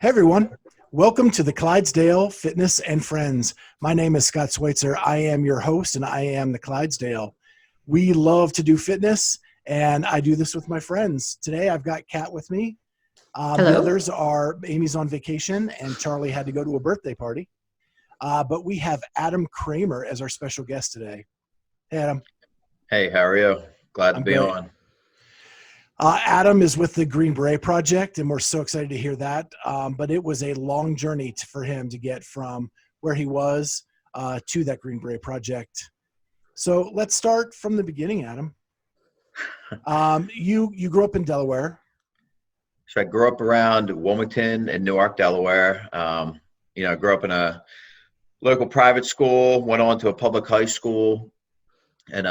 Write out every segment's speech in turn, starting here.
Hey everyone, welcome to the Clydesdale Fitness and Friends. My name is Scott Schweitzer. I am your host and I am the Clydesdale. We love to do fitness and I do this with my friends. Today I've got Kat with me. The Hello. others are Amy's on vacation and Charlie had to go to a birthday party. But we have Adam Kramer as our special guest today. Hey Adam. Hey, how are you? Glad to I'm be great. on. Adam is with the Green Beret Project, and we're so excited to hear that. But it was a long journey for him to get from where he was to that Green Beret Project. So let's start from the beginning, Adam. You grew up in Delaware. So I grew up around Wilmington and Newark, Delaware. I grew up in a local private school, went on to a public high school. And,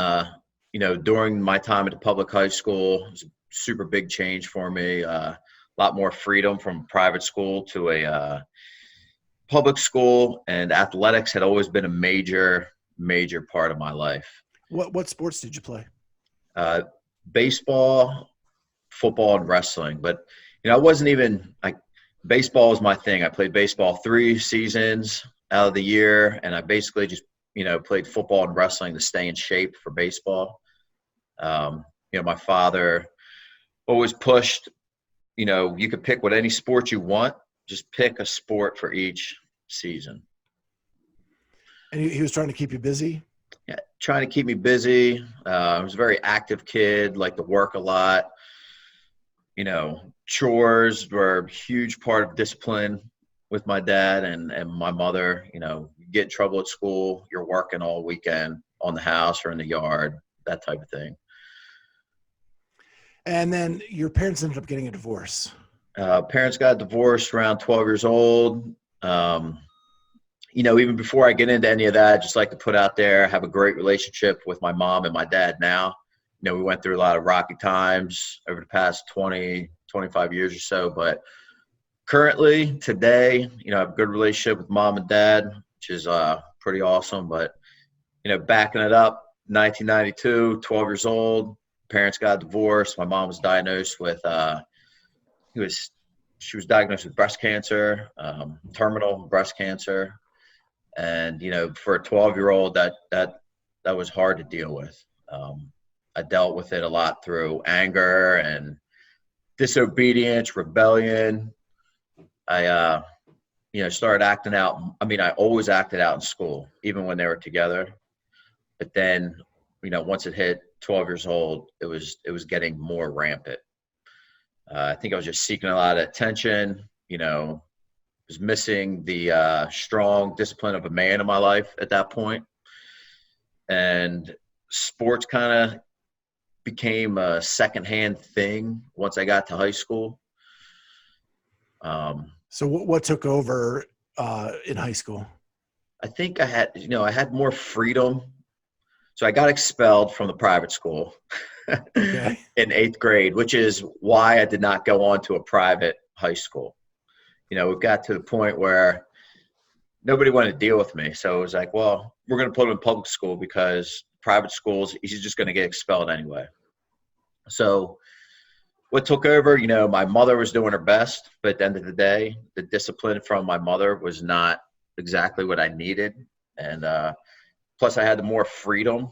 during my time at the public high school, it was a super big change for me. A lot more freedom from private school to a public school. And athletics had always been a major part of my life. What sports did you play? Baseball, football, and wrestling. But, I wasn't even like baseball was my thing. I played baseball 3 seasons out of the year, and I basically just, played football and wrestling to stay in shape for baseball. My father always pushed, you could pick what any sport you want, just pick a sport for each season. And he was trying to keep you busy? Yeah, trying to keep me busy. I was a very active kid, liked to work a lot. Chores were a huge part of discipline with my dad and my mother. You get in trouble at school, you're working all weekend on the house or in the yard, that type of thing. And then your parents ended up getting a divorce. Parents got divorced around 12 years old. Even before I get into any of that, I just like to put out there, I have a great relationship with my mom and my dad now. We went through a lot of rocky times over the past 20, 25 years or so, but currently today, I have a good relationship with mom and dad, which is pretty awesome. But, backing it up, 1992, 12 years old, parents got divorced. My mom was diagnosed with, she was diagnosed with breast cancer, terminal breast cancer. And, for a 12-year-old, that was hard to deal with. I dealt with it a lot through anger and disobedience, rebellion. I, started acting out. I mean, I always acted out in school, even when they were together. But then, once it hit 12 years old, it was getting more rampant. I think I was just seeking a lot of attention, was missing the strong discipline of a man in my life at that point. And sports kind of became a secondhand thing once I got to high school. So what took over in high school? I think I had more freedom. So I got expelled from the private school Okay. in 8th grade, which is why I did not go on to a private high school. We got to the point where nobody wanted to deal with me. So it was like, well, we're going to put him in public school because private schools, he's just going to get expelled anyway. So what took over, my mother was doing her best, but at the end of the day, the discipline from my mother was not exactly what I needed. And plus I had more freedom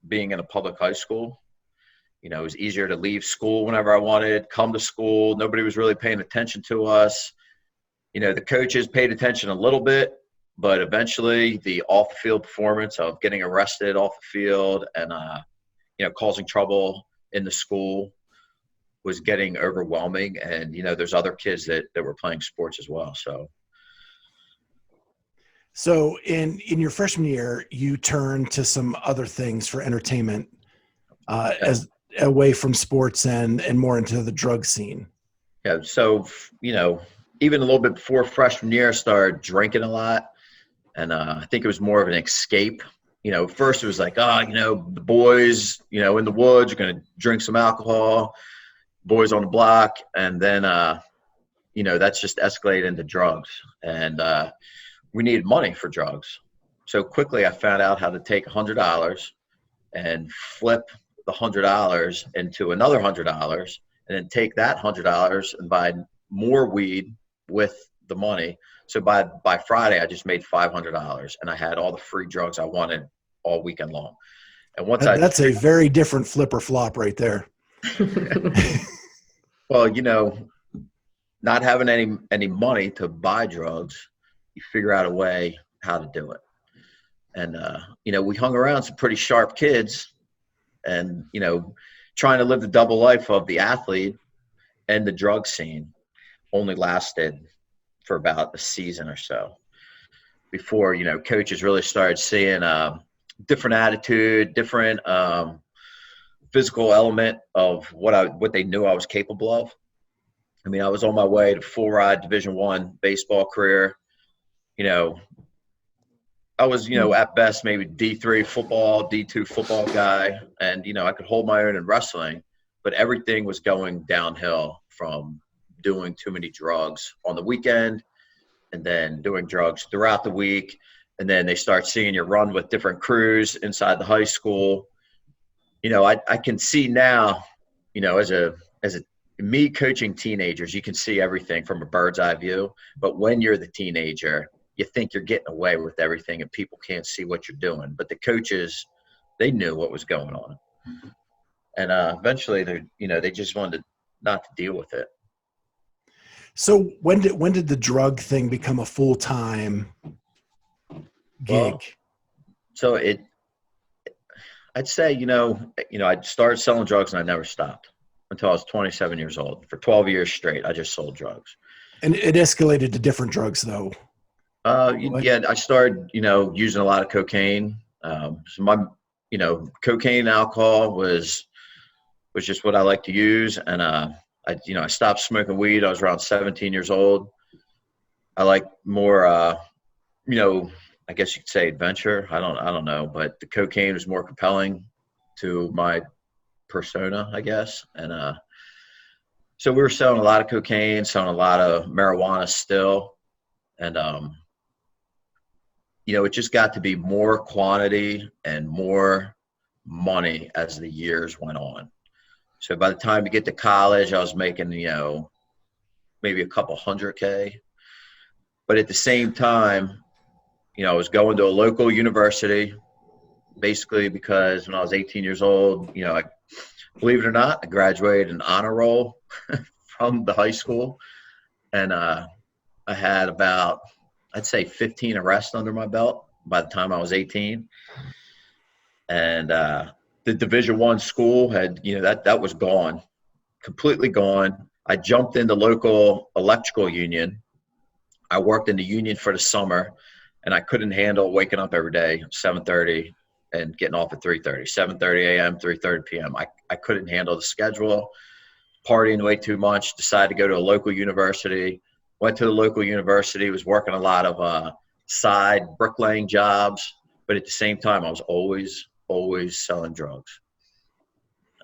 being in a public high school. It was easier to leave school whenever I wanted, come to school. Nobody was really paying attention to us. The coaches paid attention a little bit, but eventually the off the field performance of getting arrested off the field and, causing trouble in the school was getting overwhelming. And, there's other kids that were playing sports as well. So in your freshman year, you turned to some other things for entertainment as away from sports and more into the drug scene. Yeah. So, even a little bit before freshman year, I started drinking a lot. And I think it was more of an escape. First it was like, the boys, in the woods are going to drink some alcohol, boys on the block. And then, that's just escalated into drugs. And we needed money for drugs. So quickly I found out how to take $100 and flip the $100 into another $100 and then take that $100 and buy more weed with the money. So by Friday, I just made $500, and I had all the free drugs I wanted all weekend long. And once That's a very different flip or flop right there. well, not having any money to buy drugs, you figure out a way how to do it. And we hung around some pretty sharp kids, and trying to live the double life of the athlete and the drug scene only lasted for about a season or so before coaches really started seeing different attitude, different physical element of what they knew I was capable of. I mean, I was on my way to full ride Division I baseball career. I was, at best maybe D3 football, D2 football guy, and I could hold my own in wrestling, but everything was going downhill from doing too many drugs on the weekend, and then doing drugs throughout the week. And then they start seeing you run with different crews inside the high school. I can see now, as me coaching teenagers, you can see everything from a bird's eye view. But when you're the teenager, you think you're getting away with everything and people can't see what you're doing. But the coaches, they knew what was going on. And eventually they just wanted not to deal with it. So when did the drug thing become a full-time gig? Well, so I'd say, I started selling drugs and I never stopped until I was 27 years old. For 12 years straight, I just sold drugs. And it escalated to different drugs though. Yeah, I started, using a lot of cocaine. So my, cocaine and alcohol was just what I like to use. And, I stopped smoking weed. I was around 17 years old. I like more, I guess you could say adventure. I don't know, but the cocaine was more compelling to my persona, I guess. And, so we were selling a lot of cocaine, selling a lot of marijuana still. And, it just got to be more quantity and more money as the years went on. So by the time you get to college, I was making, maybe a couple $100K. But at the same time, I was going to a local university, basically because when I was 18 years old, believe it or not, I graduated an honor roll from the high school. And I had about, I'd say 15 arrests under my belt by the time I was 18. And the Division I school had, that was gone, completely gone. I jumped in the local electrical union. I worked in the union for the summer, and I couldn't handle waking up every day, 7:30, and getting off at 3:30, 7:30 a.m., 3:30 p.m. I couldn't handle the schedule, partying way too much, decided to go to a local university. Went to the local university, was working a lot of side bricklaying jobs, but at the same time, I was always selling drugs.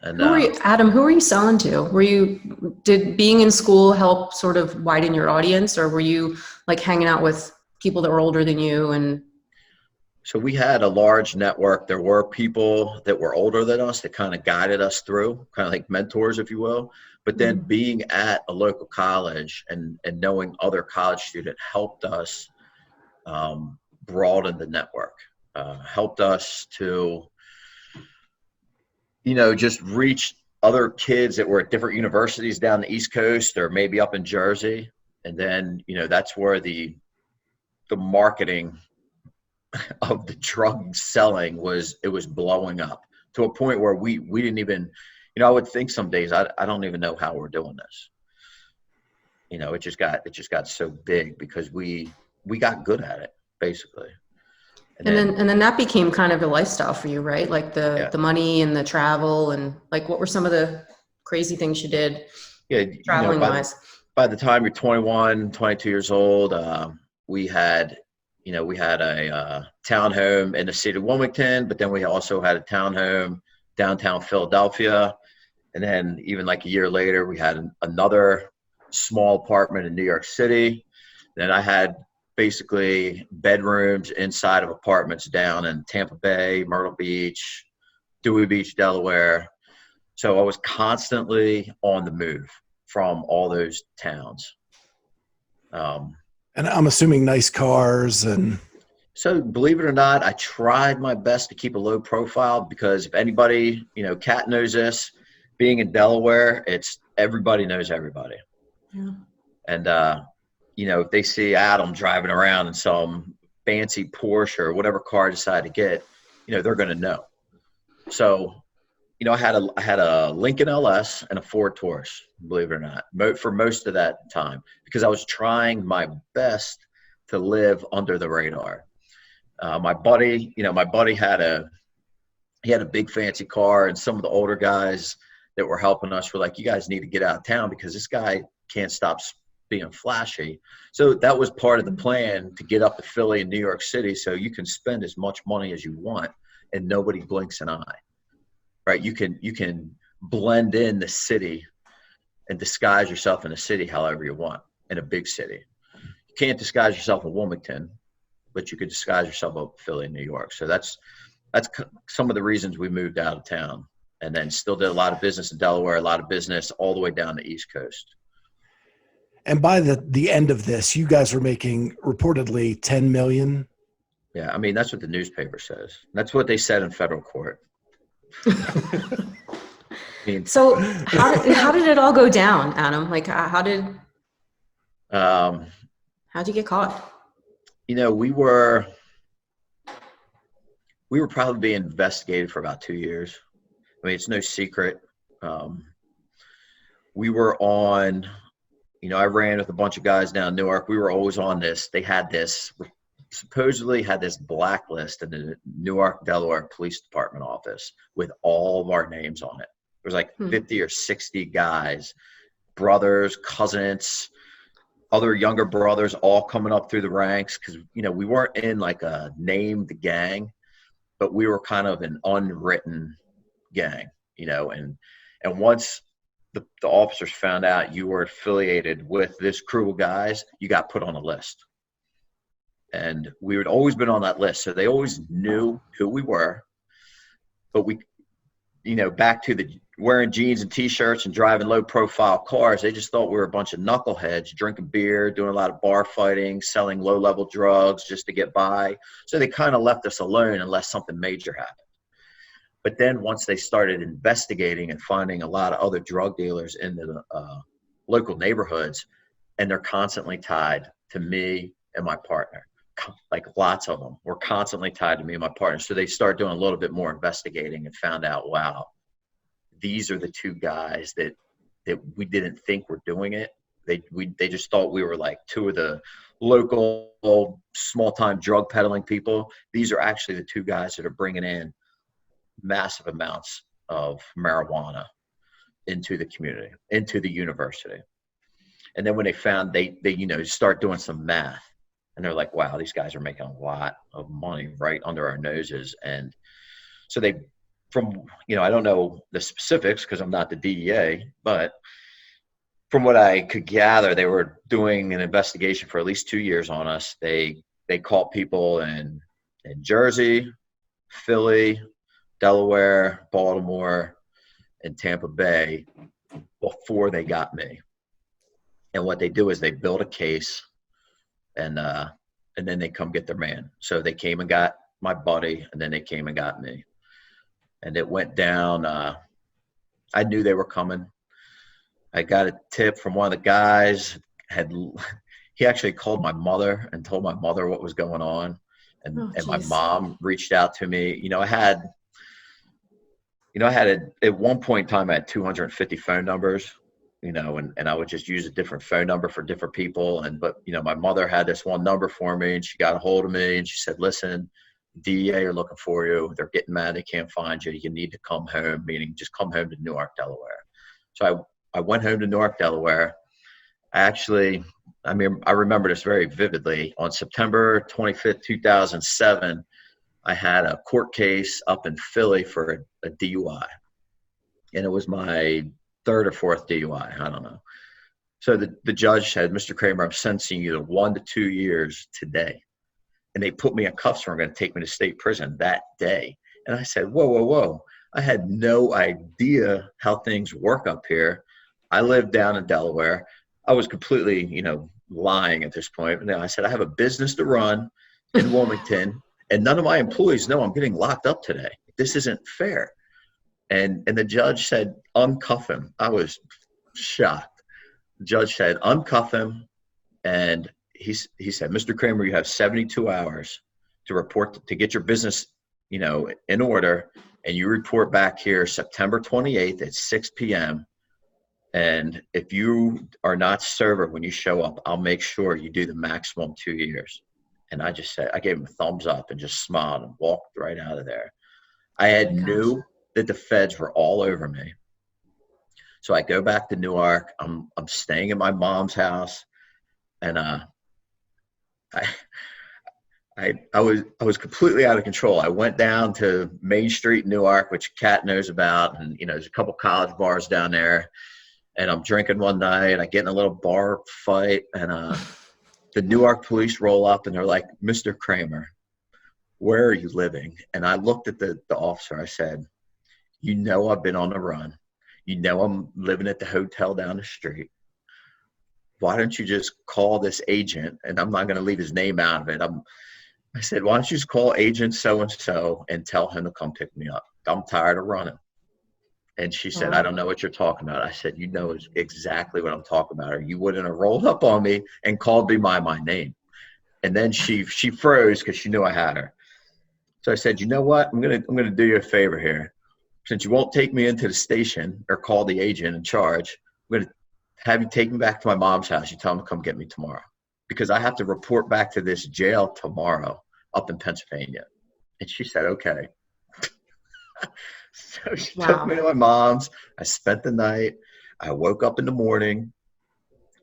And Adam, who were you selling to? Did being in school help sort of widen your audience, or were you like hanging out with people that were older than you? And so we had a large network. There were people that were older than us that kind of guided us through, kind of like mentors, if you will. But then being at a local college and knowing other college students helped us broaden the network, helped us to, just reach other kids that were at different universities down the East Coast or maybe up in Jersey. And then, that's where the marketing of the drug selling was blowing up to a point where we didn't even, I would think some days I don't even know how we're doing this. It just got so big because we got good at it basically. And then that became kind of a lifestyle for you, right? Like the money and the travel, and like what were some of the crazy things you did traveling wise? By the time you're 21, 22 years old, we had a townhome in the city of Wilmington, but then we also had a townhome downtown Philadelphia. And then even like a year later, we had another small apartment in New York City. Then I had basically bedrooms inside of apartments down in Tampa Bay, Myrtle Beach, Dewey Beach, Delaware. So I was constantly on the move from all those towns. And I'm assuming nice cars and. So believe it or not, I tried my best to keep a low profile because if anybody, Kat knows this, being in Delaware, it's everybody knows everybody. Yeah. And, if they see Adam driving around in some fancy Porsche or whatever car I decide to get, they're going to know. So, I had a Lincoln LS and a Ford Taurus, believe it or not, for most of that time, because I was trying my best to live under the radar. My buddy had a big fancy car, and some of the older guys that were helping us were like, you guys need to get out of town because this guy can't stop being flashy. So that was part of the plan, to get up to Philly and New York City so you can spend as much money as you want and nobody blinks an eye, right? You can blend in the city and disguise yourself in a city however you want in a big city. You can't disguise yourself in Wilmington, but you could disguise yourself up in Philly and New York. So that's some of the reasons we moved out of town, and then still did a lot of business in Delaware, a lot of business all the way down the East Coast. And by the end of this, you guys were making reportedly $10 million. Yeah, I mean, that's what the newspaper says. That's what they said in federal court. So how did it all go down, Adam? Like, how'd you get caught? We were probably being investigated for about 2 years. I mean, it's no secret. We were on, I ran with a bunch of guys down in Newark. We were always on this. They supposedly had this blacklist in the Newark, Delaware Police Department office with all of our names on it. There was like 50 or 60 guys, brothers, cousins, other younger brothers, all coming up through the ranks. Cause we weren't in like a named gang, but we were kind of an unwritten gang, and once the officers found out you were affiliated with this crew of guys, you got put on a list. And we had always been on that list. So they always knew who we were, but we, back to the wearing jeans and t-shirts and driving low profile cars, they just thought we were a bunch of knuckleheads drinking beer, doing a lot of bar fighting, selling low level drugs just to get by. So they kind of left us alone unless something major happened. But then once they started investigating and finding a lot of other drug dealers in the local neighborhoods, and they're constantly tied to me and my partner, like lots of them were constantly tied to me and my partner. So they started doing a little bit more investigating and found out, wow, these are the two guys that we didn't think were doing it. They just thought we were like two of the local small-time drug peddling people. These are actually the two guys that are bringing in massive amounts of marijuana into the community, into the university. And then when they found they start doing some math, and they're like, wow, these guys are making a lot of money right under our noses. And so I don't know the specifics because I'm not the DEA, but from what I could gather, they were doing an investigation for at least 2 years on us. They caught people in Jersey, Philly, Delaware, Baltimore, and Tampa Bay before they got me. And what they do is they build a case, and then they come get their man. So they came and got my buddy, and then they came and got me. And it went down. I knew they were coming. I got a tip from one of the guys. He actually called my mother and told my mother what was going on. And my mom reached out to me. I had at one point in time, I had 250 phone numbers, and I would just use a different phone number for different people. But my mother had this one number for me, and she got a hold of me, and she said, listen, DEA are looking for you. They're getting mad. They can't find you. You need to come home, meaning just come home to Newark, Delaware. So I went home to Newark, Delaware. I remember this very vividly. On September 25th, 2007, I had a court case up in Philly for a DUI. And it was my third or fourth DUI. I don't know. So the judge said, Mr. Kramer, I'm sentencing you to 1 to 2 years today. And they put me in cuffs and were going to take me to state prison that day. And I said, whoa. I had no idea how things work up here. I lived down in Delaware. I was completely, lying at this point. And I said, I have a business to run in Wilmington, and none of my employees know I'm getting locked up today. This isn't fair. And the judge said, uncuff him. I was shocked. The judge said, uncuff him. And he said, Mr. Kramer, you have 72 hours to report, to get your business, in order. And you report back here September 28th at 6 p.m. And if you are not sober when you show up, I'll make sure you do the maximum 2 years. And I just said, I gave him a thumbs up and just smiled and walked right out of there. I had knew that the feds were all over me. So I go back to Newark. I'm staying in my mom's house, and I was completely out of control. I went down to Main Street in Newark, which Kat knows about, and there's a couple college bars down there. And I'm drinking one night. I get in a little bar fight, and the Newark police roll up, and they're like, Mr. Kramer, where are you living? And I looked at the officer. I said, I've been on the run. I'm living at the hotel down the street. Why don't you just call this agent? And I'm not going to leave his name out of it. I said, why don't you just call agent so-and-so and tell him to come pick me up? I'm tired of running. And she said, I don't know what you're talking about. I said, you know exactly what I'm talking about, or you wouldn't have rolled up on me and called me by my name. And then she froze because she knew I had her. So I said, you know what? I'm gonna do you a favor here. Since you won't take me into the station or call the agent in charge, I'm going to have you take me back to my mom's house. You tell him to come get me tomorrow, because I have to report back to this jail tomorrow up in Pennsylvania. And she said, okay. So she took me to my mom's. I spent the night. I woke up in the morning,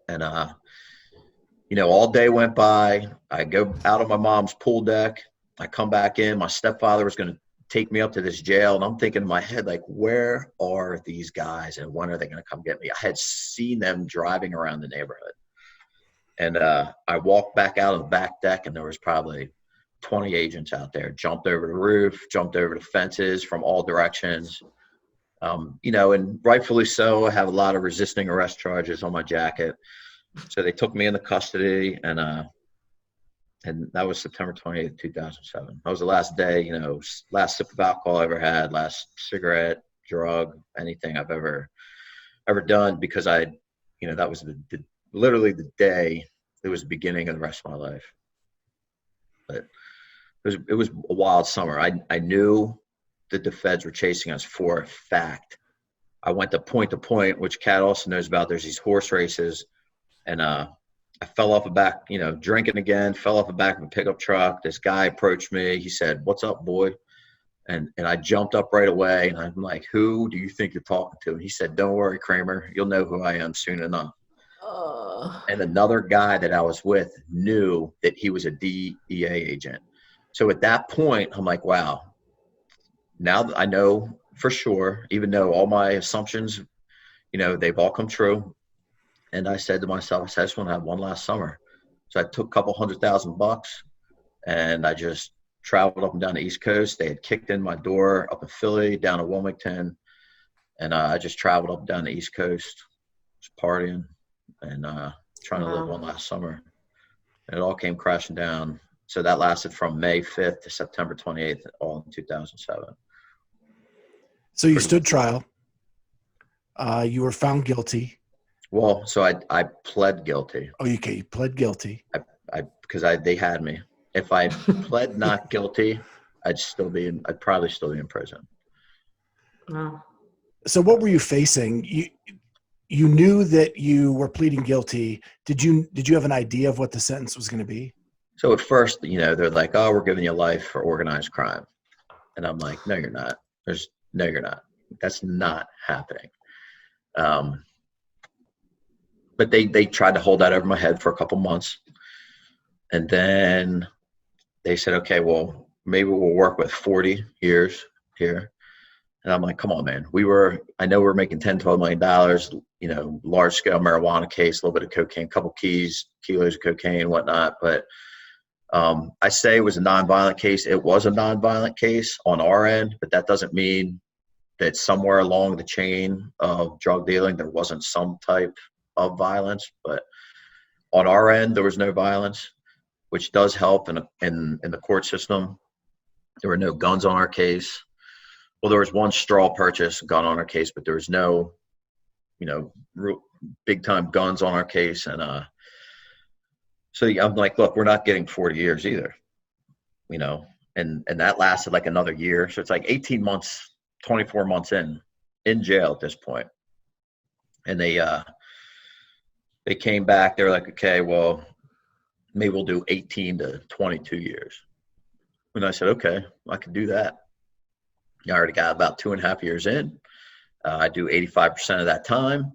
and all day went by. I go out on my mom's pool deck. I come back in. My stepfather was going to take me up to this jail, and I'm thinking in my head, like, where are these guys, and when are they going to come get me? I had seen them driving around the neighborhood, and I walked back out of the back deck, and there was probably 20 agents out there. Jumped over the roof, jumped over the fences from all directions, and rightfully so. I have a lot of resisting arrest charges on my jacket, so they took me into custody, and that was September 28th, 2007. That was the last day, last sip of alcohol I ever had, last cigarette, drug, anything I've ever done, because that was literally the day. It was the beginning of the rest of my life. But it was a wild summer. I knew that the feds were chasing us for a fact. I went to point, which Kat also knows about. There's these horse races, and I fell off the back, drinking again, fell off the back of a pickup truck. This guy approached me. He said, "What's up, boy?" And I jumped up right away, and I'm like, "Who do you think you're talking to?" And he said, "Don't worry, Kramer. You'll know who I am soon enough." And another guy that I was with knew that he was a DEA agent. So at that point, I'm like, wow, now that I know for sure, even though all my assumptions, they've all come true. And I said to myself, I just want to have one last summer. So I took a couple $100,000 and I just traveled up and down the East Coast. They had kicked in my door up in Philly, down to Wilmington. And I just traveled up and down the East Coast, just partying and trying to live one last summer. And it all came crashing down. So that lasted from May 5th to September 28th, all in 2007. So you stood trial. You were found guilty. Well, so I pled guilty. Oh, okay. You pled guilty. Because they had me. If I pled not guilty, I'd probably still be in prison. Wow. So what were you facing? You knew that you were pleading guilty. Did you have an idea of what the sentence was going to be? So at first, they're like, "Oh, we're giving you life for organized crime," and I'm like, "No, you're not. No, you're not. That's not happening." But they tried to hold that over my head for a couple months. And then they said, okay, well, maybe we'll work with 40 years here. And I'm like, come on, man. I know we're making $10, $12 million, large scale marijuana case, a little bit of cocaine, couple kilos of cocaine, whatnot. But I say it was a nonviolent case. It was a nonviolent case on our end, but that doesn't mean that somewhere along the chain of drug dealing, there wasn't some type of violence. But On our end, there was no violence, which does help in the court system. There were no guns on our case. Well, there was one straw purchase gun on our case, but there was no, real big time guns on our case. And so I'm like, look, we're not getting 40 years either, and that lasted like another year. So it's like 18 months, 24 months in jail at this point. And they came back. They were like, okay, well, maybe we'll do 18 to 22 years. And I said, okay, I can do that. I already got about 2.5 years in. I do 85% of that time.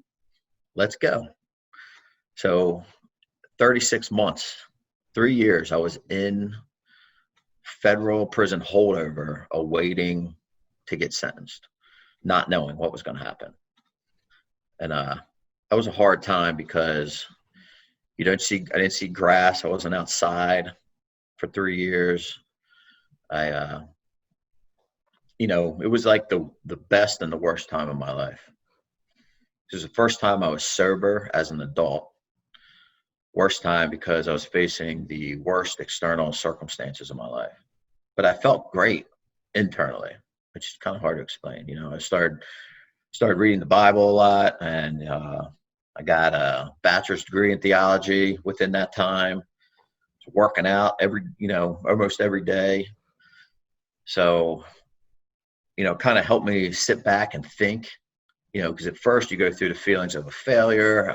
Let's go. So 36 months, 3 years, I was in federal prison holdover, awaiting to get sentenced, not knowing what was going to happen. And that was a hard time because I didn't see grass. I wasn't outside for 3 years. It was like the best and the worst time of my life. This was the first time I was sober as an adult. Worst time because I was facing the worst external circumstances of my life. But I felt great internally, which is kind of hard to explain. I started reading the Bible a lot, and I got a bachelor's degree in theology within that time. Working out almost every day. So, kind of helped me sit back and think, because at first you go through the feelings of a failure.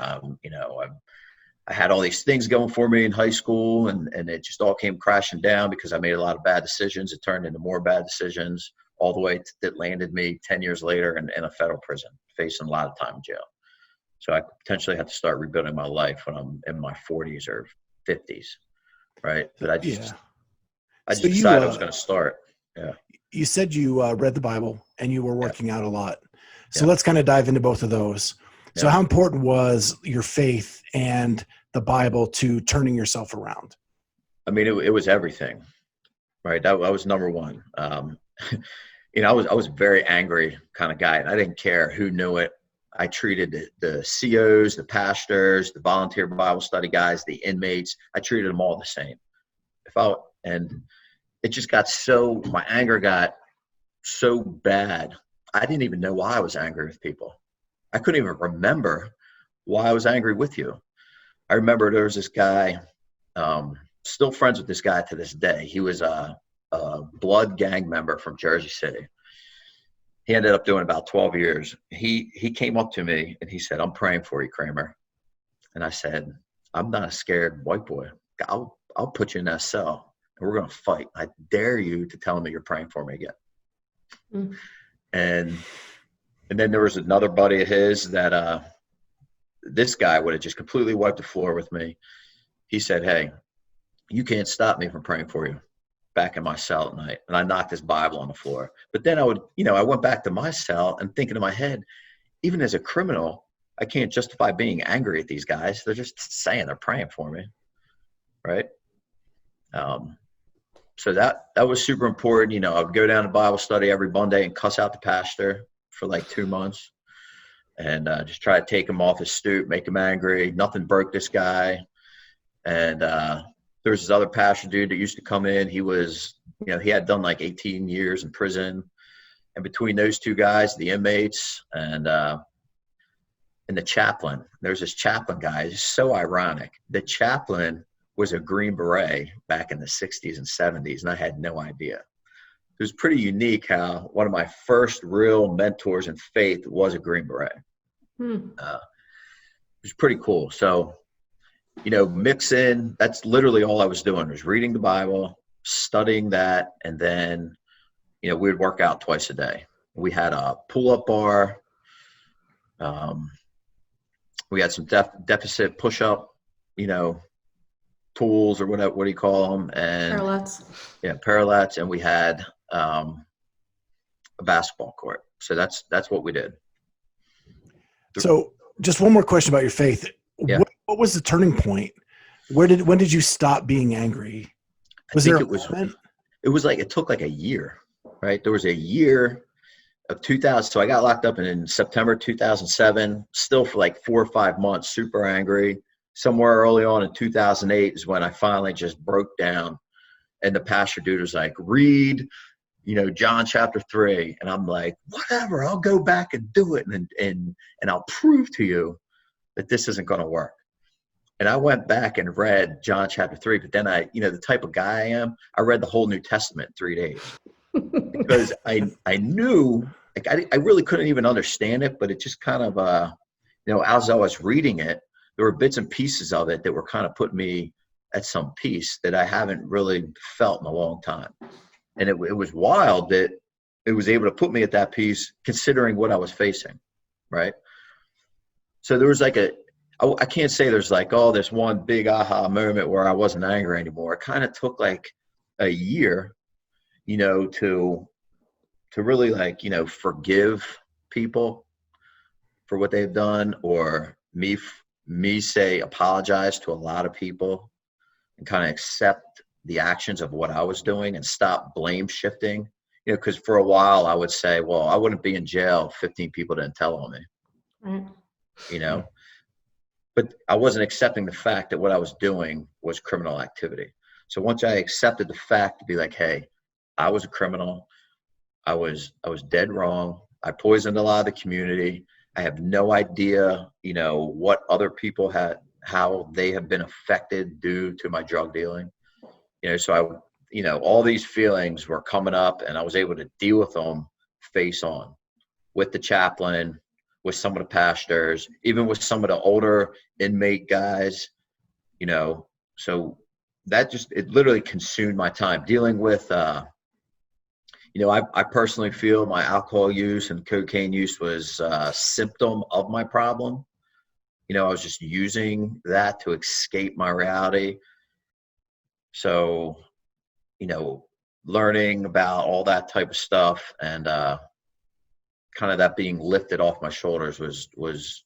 I had all these things going for me in high school, and it just all came crashing down because I made a lot of bad decisions. It turned into more bad decisions, all the way that landed me 10 years later in a federal prison, facing a lot of time in jail. So I potentially have to start rebuilding my life when I'm in my 40s or 50s, right? But I just decided I was going to start. Yeah. You said you read the Bible and you were working out a lot. So let's kind of dive into both of those. So how important was your faith and the Bible to turning yourself around? I mean, it was everything, right? That was number one. I was a very angry kind of guy, and I didn't care who knew it. I treated the COs, the pastors, the volunteer Bible study guys, the inmates, I treated them all the same. And it just my anger got so bad. I didn't even know why I was angry with people. I couldn't even remember why I was angry with you. I remember there was this guy, still friends with this guy to this day. He was a blood gang member from Jersey City. He ended up doing about 12 years. He came up to me and he said, "I'm praying for you, Kramer." And I said, "I'm not a scared white boy. I'll put you in that cell and we're going to fight. I dare you to tell me you're praying for me again." Mm. And then there was another buddy of his that this guy would have just completely wiped the floor with me. He said, "Hey, you can't stop me from praying for you," back in my cell at night. And I knocked his Bible on the floor. But then I went back to my cell and thinking in my head, even as a criminal, I can't justify being angry at these guys. They're just saying they're praying for me. Right. So that was super important. I would go down to Bible study every Monday and cuss out the pastor for like 2 months and just try to take him off his stoop, make him angry. Nothing broke this guy. And there was this other pastor dude that used to come in. He was, he had done like 18 years in prison. And between those two guys, the inmates and the chaplain, there's this chaplain guy. It's so ironic. The chaplain was a Green Beret back in the 60s and 70s, and I had no idea. It was pretty unique how one of my first real mentors in faith was a Green Beret. It was pretty cool. So, mix in, that's literally all I was doing was reading the Bible, studying that, and then, we would work out twice a day. We had a pull-up bar. We had some deficit push-up, tools or whatever, what do you call them? And parallettes. Yeah, parallettes. And we had a basketball court. So that's what we did. So just one more question about your faith. Yeah. What was the turning point? When did you stop being angry? It took like a year, right? There was a year of 2000. So I got locked up in September 2007, still for like 4 or 5 months, super angry. somewhere early on in 2008 is when I finally just broke down, and the pastor dude was like, read, John chapter 3. And I'm like, whatever, I'll go back and do it. And I'll prove to you that this isn't going to work. And I went back and read John chapter 3, but then the type of guy I am, I read the whole New Testament in 3 days because I knew, like, I really couldn't even understand it, but it just kind of, as I was reading it, there were bits and pieces of it that were kind of putting me at some peace that I haven't really felt in a long time. And it was wild that it was able to put me at that peace considering what I was facing, right? So there was like I can't say there's like, oh, this one big aha moment where I wasn't angry anymore. It kind of took like a year, to really like, forgive people for what they've done, or me say apologize to a lot of people and kind of accept the actions of what I was doing and stop blame shifting. Because for a while I would say, well, I wouldn't be in jail if 15 people didn't tell on me, Right. But I wasn't accepting the fact that what I was doing was criminal activity. So once I accepted the fact to be like, hey, I was a criminal, I was dead wrong, I poisoned a lot of the community, I have no idea, what other people how they have been affected due to my drug dealing. So all these feelings were coming up, and I was able to deal with them face on with the chaplain, with some of the pastors, even with some of the older inmate guys, so that it literally consumed my time dealing with, I personally feel my alcohol use and cocaine use was a symptom of my problem. I was just using that to escape my reality. So, learning about all that type of stuff and kind of that being lifted off my shoulders was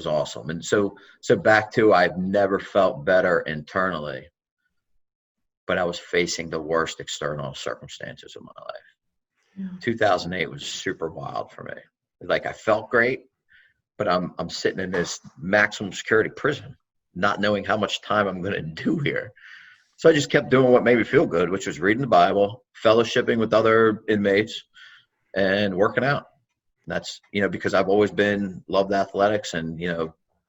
awesome. And so back to, I've never felt better internally, but I was facing the worst external circumstances of my life. Yeah. 2008 was super wild for me. Like, I felt great, but I'm sitting in this maximum security prison, not knowing how much time I'm going to do here. So I just kept doing what made me feel good, which was reading the Bible, fellowshipping with other inmates, and working out. And that's, because I've always loved athletics, and,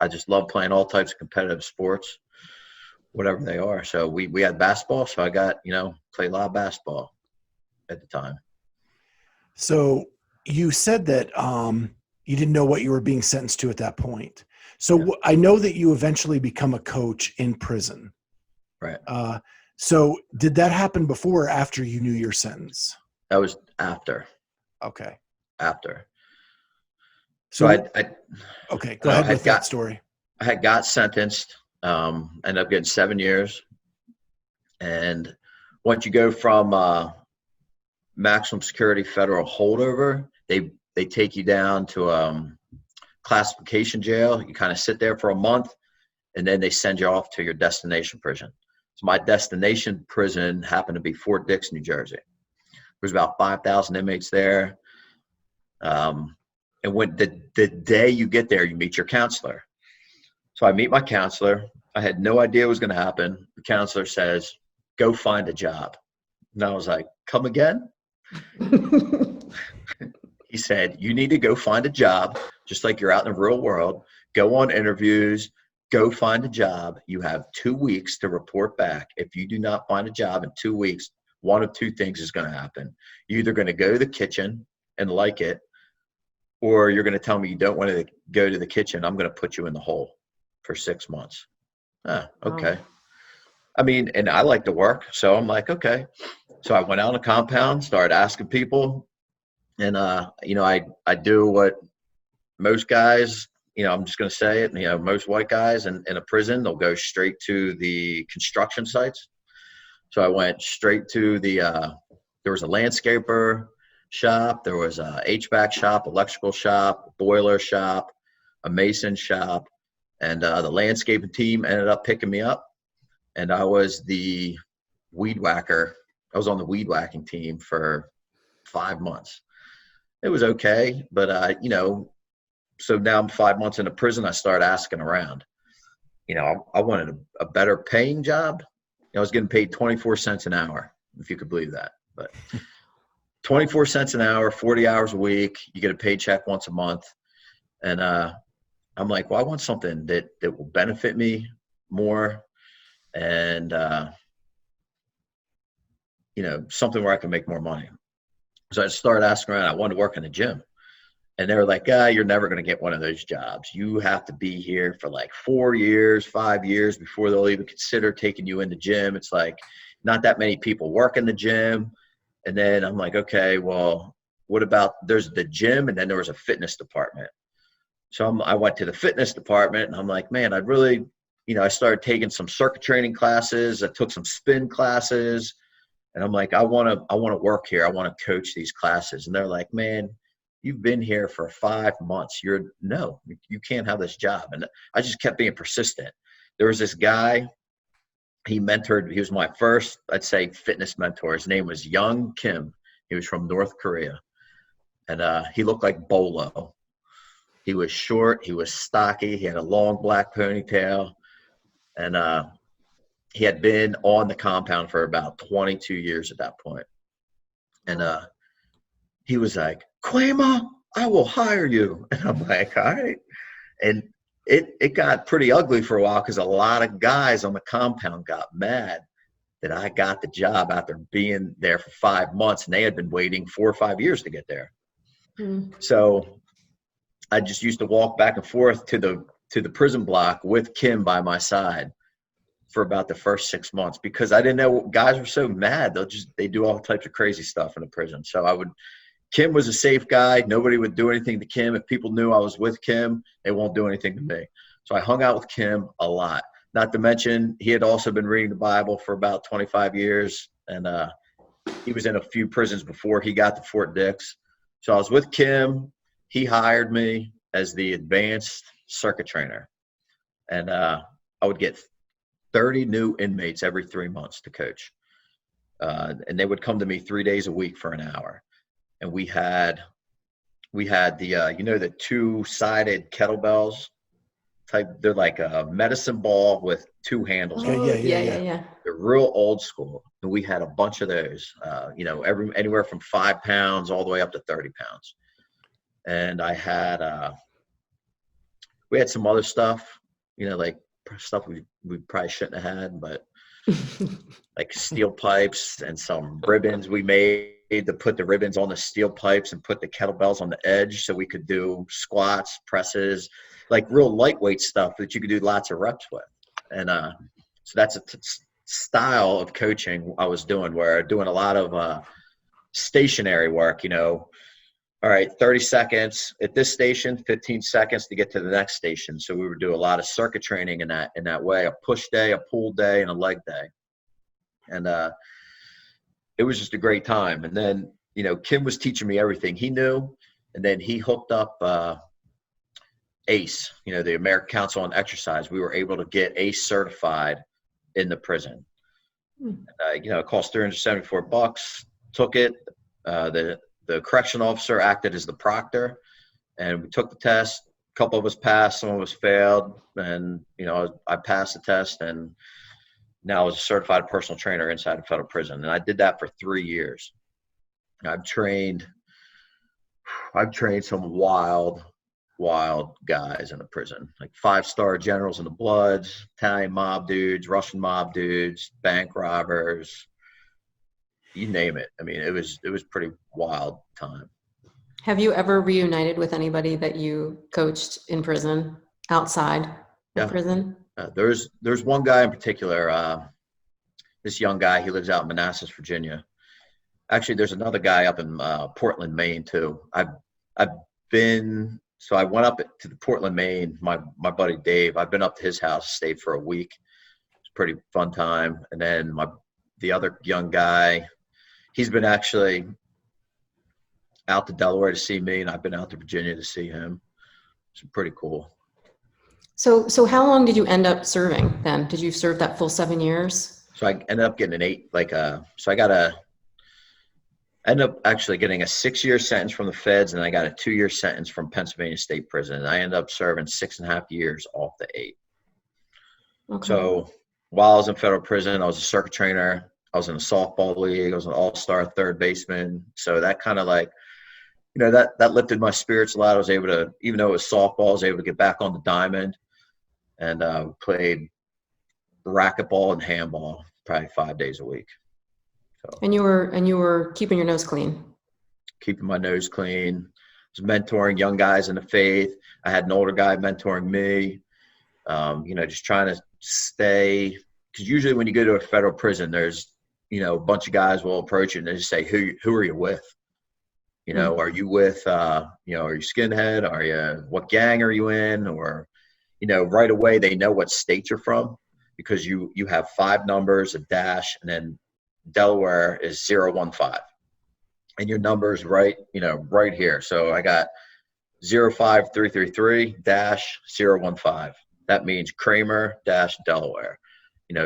I just love playing all types of competitive sports, whatever they are. So we had basketball. So I got, played a lot of basketball at the time. So you said that you didn't know what you were being sentenced to at that point. So yeah. I know that you eventually become a coach in prison. Right. So did that happen before or after you knew your sentence? That was after. Okay. After. So I okay, go ahead with that story. I had got sentenced, ended up getting 7 years. And once you go from maximum security federal holdover, they take you down to classification jail. You kind of sit there for a month, and then they send you off to your destination prison. So my destination prison happened to be Fort Dix, New Jersey. There's about 5,000 inmates there. And when the day you get there, you meet your counselor. So I meet my counselor. I had no idea what was going to happen. The counselor says, go find a job. And I was like, come again? He said, you need to go find a job, just like you're out in the real world. Go on interviews, go find a job. You have 2 weeks to report back. If you do not find a job in 2 weeks, one of two things is going to happen. You're either going to go to the kitchen and like it, or you're going to tell me you don't want to go to the kitchen. I'm going to put you in the hole for 6 months. Okay. Wow. I mean, and I like to work, so I'm like, okay. So I went out on a compound, started asking people, and I do what most guys, I'm just going to say it, most white guys in a prison, they'll go straight to the construction sites. So I went straight to there was a landscaper shop, there was a HVAC shop, electrical shop, boiler shop, a mason shop, and the landscaping team ended up picking me up, and I was the weed whacker. I was on the weed whacking team for 5 months. It was okay, but so now I'm 5 months into prison. I start asking around. I wanted a better paying job. I was getting paid 24 cents an hour, if you could believe that. But 24 cents an hour, 40 hours a week, you get a paycheck once a month. And I'm like, well, I want something that will benefit me more, and something where I can make more money. So I started asking around. I wanted to work in the gym. And they were like, you're never going to get one of those jobs. You have to be here for like 4 years, 5 years before they'll even consider taking you in the gym. It's like not that many people work in the gym. And then I'm like, okay, well, what about there's the gym and then there was a fitness department. So I went to the fitness department and I'm like, man, I'd really, I started taking some circuit training classes. I took some spin classes. And I'm like, I want to work here. I want to coach these classes. And they're like, man, you've been here for 5 months. You can't have this job. And I just kept being persistent. There was this guy, he was my first, I'd say, fitness mentor. His name was Young Kim. He was from North Korea. And he looked like Bolo. He was short. He was stocky. He had a long black ponytail. And he had been on the compound for about 22 years at that point. And he was like, Kramer, I will hire you. And I'm like, all right. And it got pretty ugly for a while because a lot of guys on the compound got mad that I got the job after being there for 5 months, and they had been waiting 4 or 5 years to get there. So I just used to walk back and forth to the prison block with Kim by my side for about the first 6 months because I didn't know, guys were so mad. They do all types of crazy stuff in the prison. So Kim was a safe guy. Nobody would do anything to Kim. If people knew I was with Kim, they won't do anything to me. So I hung out with Kim a lot. Not to mention, he had also been reading the Bible for about 25 years. And he was in a few prisons before he got to Fort Dix. So I was with Kim. He hired me as the advanced circuit trainer. And I would get 30 new inmates every 3 months to coach. And they would come to me 3 days a week for an hour. And we had the, the 2-sided kettlebells type. They're like a medicine ball with 2 handles. Okay, yeah. They're real old school. And we had a bunch of those, anywhere from 5 pounds all the way up to 30 pounds. And I had, we had some other stuff, like stuff we probably shouldn't have had, but like steel pipes and some ribbons we made to put the ribbons on the steel pipes and put the kettlebells on the edge so we could do squats, presses, like real lightweight stuff that you could do lots of reps with. And so that's a style of coaching I was doing, where doing a lot of stationary work, all right, 30 seconds at this station, 15 seconds to get to the next station. So we would do a lot of circuit training in that way, a push day, a pull day, and a leg day. And it was just a great time. And then, Kim was teaching me everything he knew. And then he hooked up ACE, the American Council on Exercise. We were able to get ACE certified in the prison. It cost $374, took it. The correction officer acted as the proctor, and we took the test. A couple of us passed, some of us failed, and I passed the test, and now I was a certified personal trainer inside a federal prison, and I did that for 3 years. I've trained some wild guys in the prison, like 5-star generals in the Bloods, Italian mob dudes, Russian mob dudes, bank robbers. You name it. I mean, it was pretty wild time. Have you ever reunited with anybody that you coached in prison, outside of prison? There's one guy in particular, this young guy, he lives out in Manassas, Virginia. Actually, there's another guy up in Portland, Maine too. I went up to the Portland, Maine, my buddy Dave. I've been up to his house, stayed for a week. It's a pretty fun time. And then the other young guy, he's been actually out to Delaware to see me, and I've been out to Virginia to see him. It's pretty cool. So how long did you end up serving then? Did you serve that full 7 years? So I ended up getting an 8, I ended up actually getting a 6-year sentence from the feds, and I got a 2-year sentence from Pennsylvania State Prison. And I ended up serving 6.5 years off the 8. Okay. So while I was in federal prison, I was a circuit trainer. I was in a softball league. I was an all-star third baseman. So that kind of like, that lifted my spirits a lot. I was able to, even though it was softball, I was able to get back on the diamond and played racquetball and handball probably 5 days a week. So, and you were keeping your nose clean. Keeping my nose clean. I was mentoring young guys in the faith. I had an older guy mentoring me. Just trying to stay, because usually when you go to a federal prison, there's, a bunch of guys will approach you and they just say, who are you with? Are you with, are you skinhead? What gang are you in? Or, right away they know what state you're from, because you have 5 numbers, a dash, and then Delaware is 015. And your number's right here. So I got 05333-015. That means Kramer - Delaware.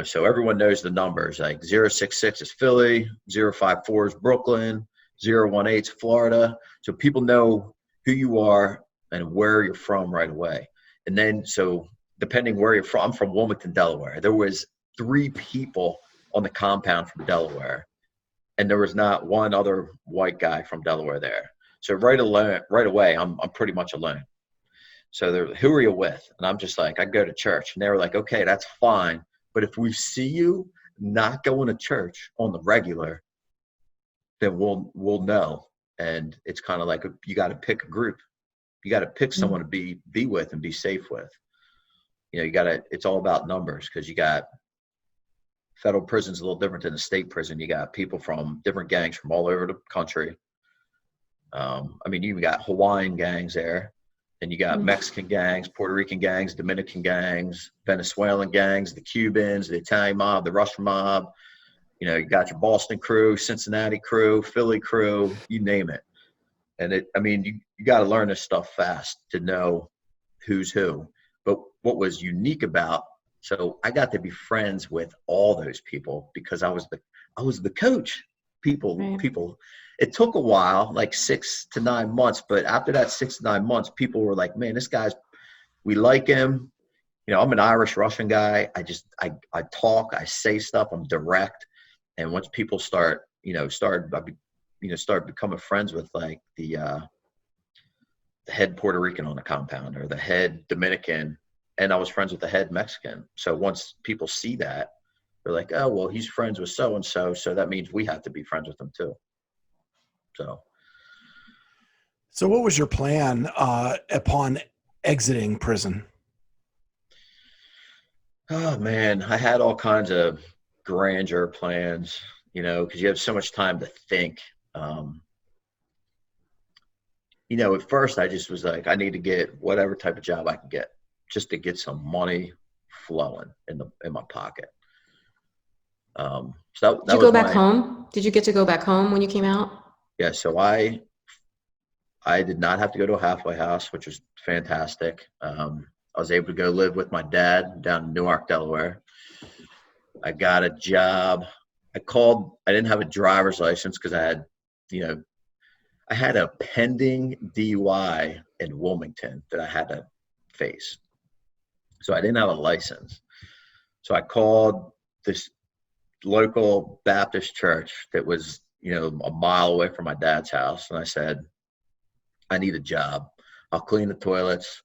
So everyone knows the numbers. Like 066 is Philly, 054 is Brooklyn, 018 is Florida. So people know who you are and where you're from right away. And then, so depending where you're from, I'm from Wilmington, Delaware. There was 3 people on the compound from Delaware, and there was not one other white guy from Delaware there. So right away, I'm pretty much alone. So they're, who are you with? And I'm just like, I go to church. And they were like, okay, that's fine. But if we see you not going to church on the regular, then we'll know. And it's kind of like you got to pick a group. You got to pick someone to be with and be safe with. It's all about numbers, because you got federal prison's a little different than the state prison. You got people from different gangs from all over the country. You got Hawaiian gangs there, and you got Mexican gangs, Puerto Rican gangs, Dominican gangs, Venezuelan gangs, the Cubans, the Italian mob, the Russian mob. You got your Boston crew, Cincinnati crew, Philly crew, you name it. And you got to learn this stuff fast to know who's who. But what was unique about, so I got to be friends with all those people because I was the coach. People. It took a while, like 6 to 9 months, but after that 6 to 9 months, people were like, man, this guy's, we like him. I'm an Irish Russian guy. I talk, I say stuff, I'm direct. And once people start becoming friends with like the head Puerto Rican on the compound, or the head Dominican, and I was friends with the head Mexican. So once people see that, they're like, oh, well, he's friends with so-and-so, so that means we have to be friends with them too. So what was your plan upon exiting prison? Oh, man, I had all kinds of grandeur plans, because you have so much time to think. At first I just was like, I need to get whatever type of job I can get just to get some money flowing in my pocket. So that Did you go back home? Did you get to go back home when you came out? Yeah. So I did not have to go to a halfway house, which was fantastic. I was able to go live with my dad down in Newark, Delaware. I got a job. I didn't have a driver's license because I had a pending DUI in Wilmington that I had to face. So I didn't have a license. So I called this local Baptist church that was, a mile away from my dad's house. And I said, I need a job. I'll clean the toilets,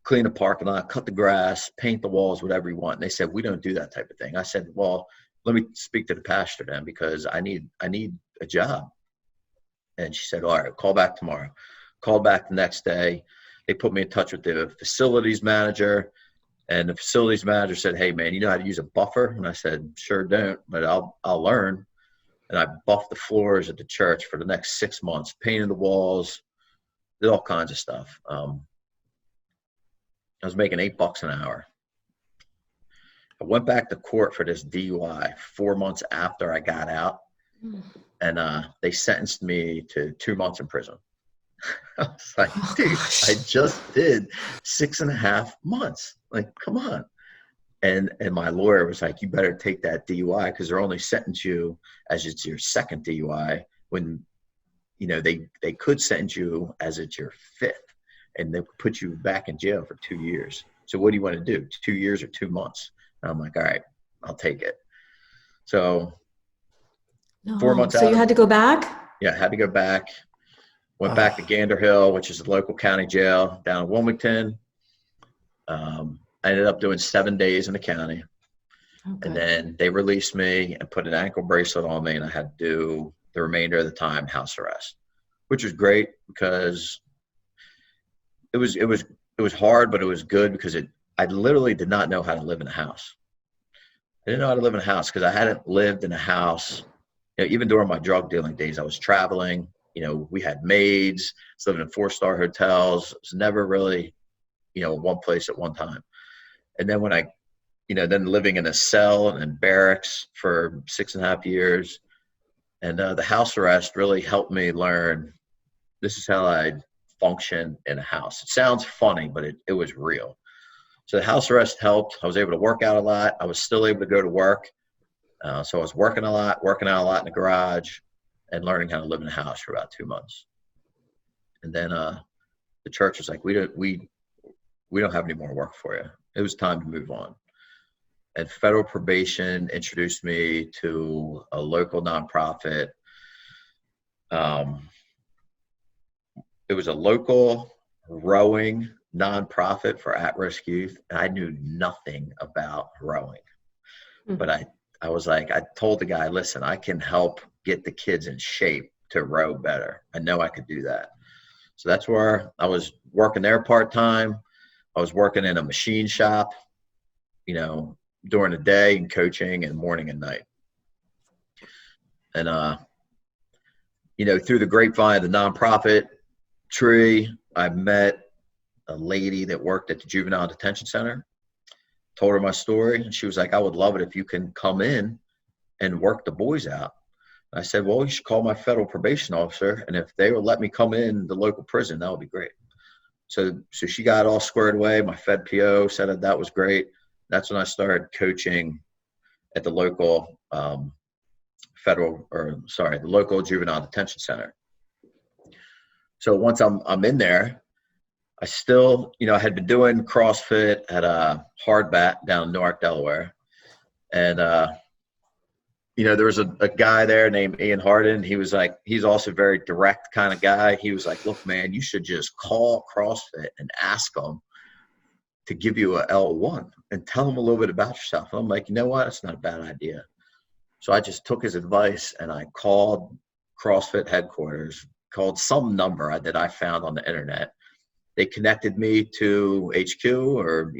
clean the parking lot, cut the grass, paint the walls, whatever you want. And they said, we don't do that type of thing. I said, well, let me speak to the pastor then, because I need a job. And she said, all right, call back tomorrow. Called back the next day. They put me in touch with the facilities manager, and the facilities manager said, hey man, you know how to use a buffer? And I said, sure don't, but I'll learn. And I buffed the floors at the church for the next 6 months, painted the walls, did all kinds of stuff. I was making $8 an hour. I went back to court for this DUI 4 months after I got out, and they sentenced me to 2 months in prison. I was like, dude, I just did 6.5 months. Like, come on. And my lawyer was like, you better take that DUI, because they're only sentence you as it's your second DUI, when, they could sentence you as it's your 5th, and they put you back in jail for 2 years. So what do you want to do? 2 years or 2 months? And I'm like, all right, I'll take it. So No. 4 months So out. you had to go back? Yeah, I had to go back. Went back to Gander Hill, which is the local county jail down in Wilmington. I ended up doing 7 days in the county. Okay. And then they released me and put an ankle bracelet on me, and I had to do the remainder of the time house arrest, which was great because it was hard, but it was good because I literally did not know how to live in a house. I didn't know how to live in a house because I hadn't lived in a house. Even during my drug dealing days, I was traveling. We had maids, living in 4-star hotels. It was never really, one place at one time. And then when then living in a cell and barracks for 6.5 years, and the house arrest really helped me learn this is how I function in a house. It sounds funny, but it was real. So the house arrest helped. I was able to work out a lot. I was still able to go to work. So I was working out a lot in the garage and learning how to live in a house for about 2 months. And then the church was like, we don't have any more work for you. It was time to move on. And federal probation introduced me to a local nonprofit. It was a local rowing nonprofit for at-risk youth. And I knew nothing about rowing. But I was like, I told the guy, listen, I can help get the kids in shape to row better. I know I could do that. So that's where I was working there part-time. I was working in a machine shop, during the day, and coaching and morning and night. And, through the grapevine of the nonprofit tree, I met a lady that worked at the juvenile detention center. Told her my story, and she was like, I would love it if you can come in and work the boys out. I said, well, you should call my federal probation officer, and if they would let me come in the local prison, that would be great. So she got all squared away. My Fed PO said that was great. That's when I started coaching at the local the local juvenile detention center. So once I'm in there, I still, I had been doing CrossFit at a Hardbat down in Newark, Delaware. And, there was a guy there named Ian Harden. He was like, he's also a very direct kind of guy. He was like, look, man, you should just call CrossFit and ask them to give you a L1 and tell them a little bit about yourself. And I'm like, you know what? That's not a bad idea. So I just took his advice and I called CrossFit headquarters, called some number that I found on the internet. They connected me to HQ or,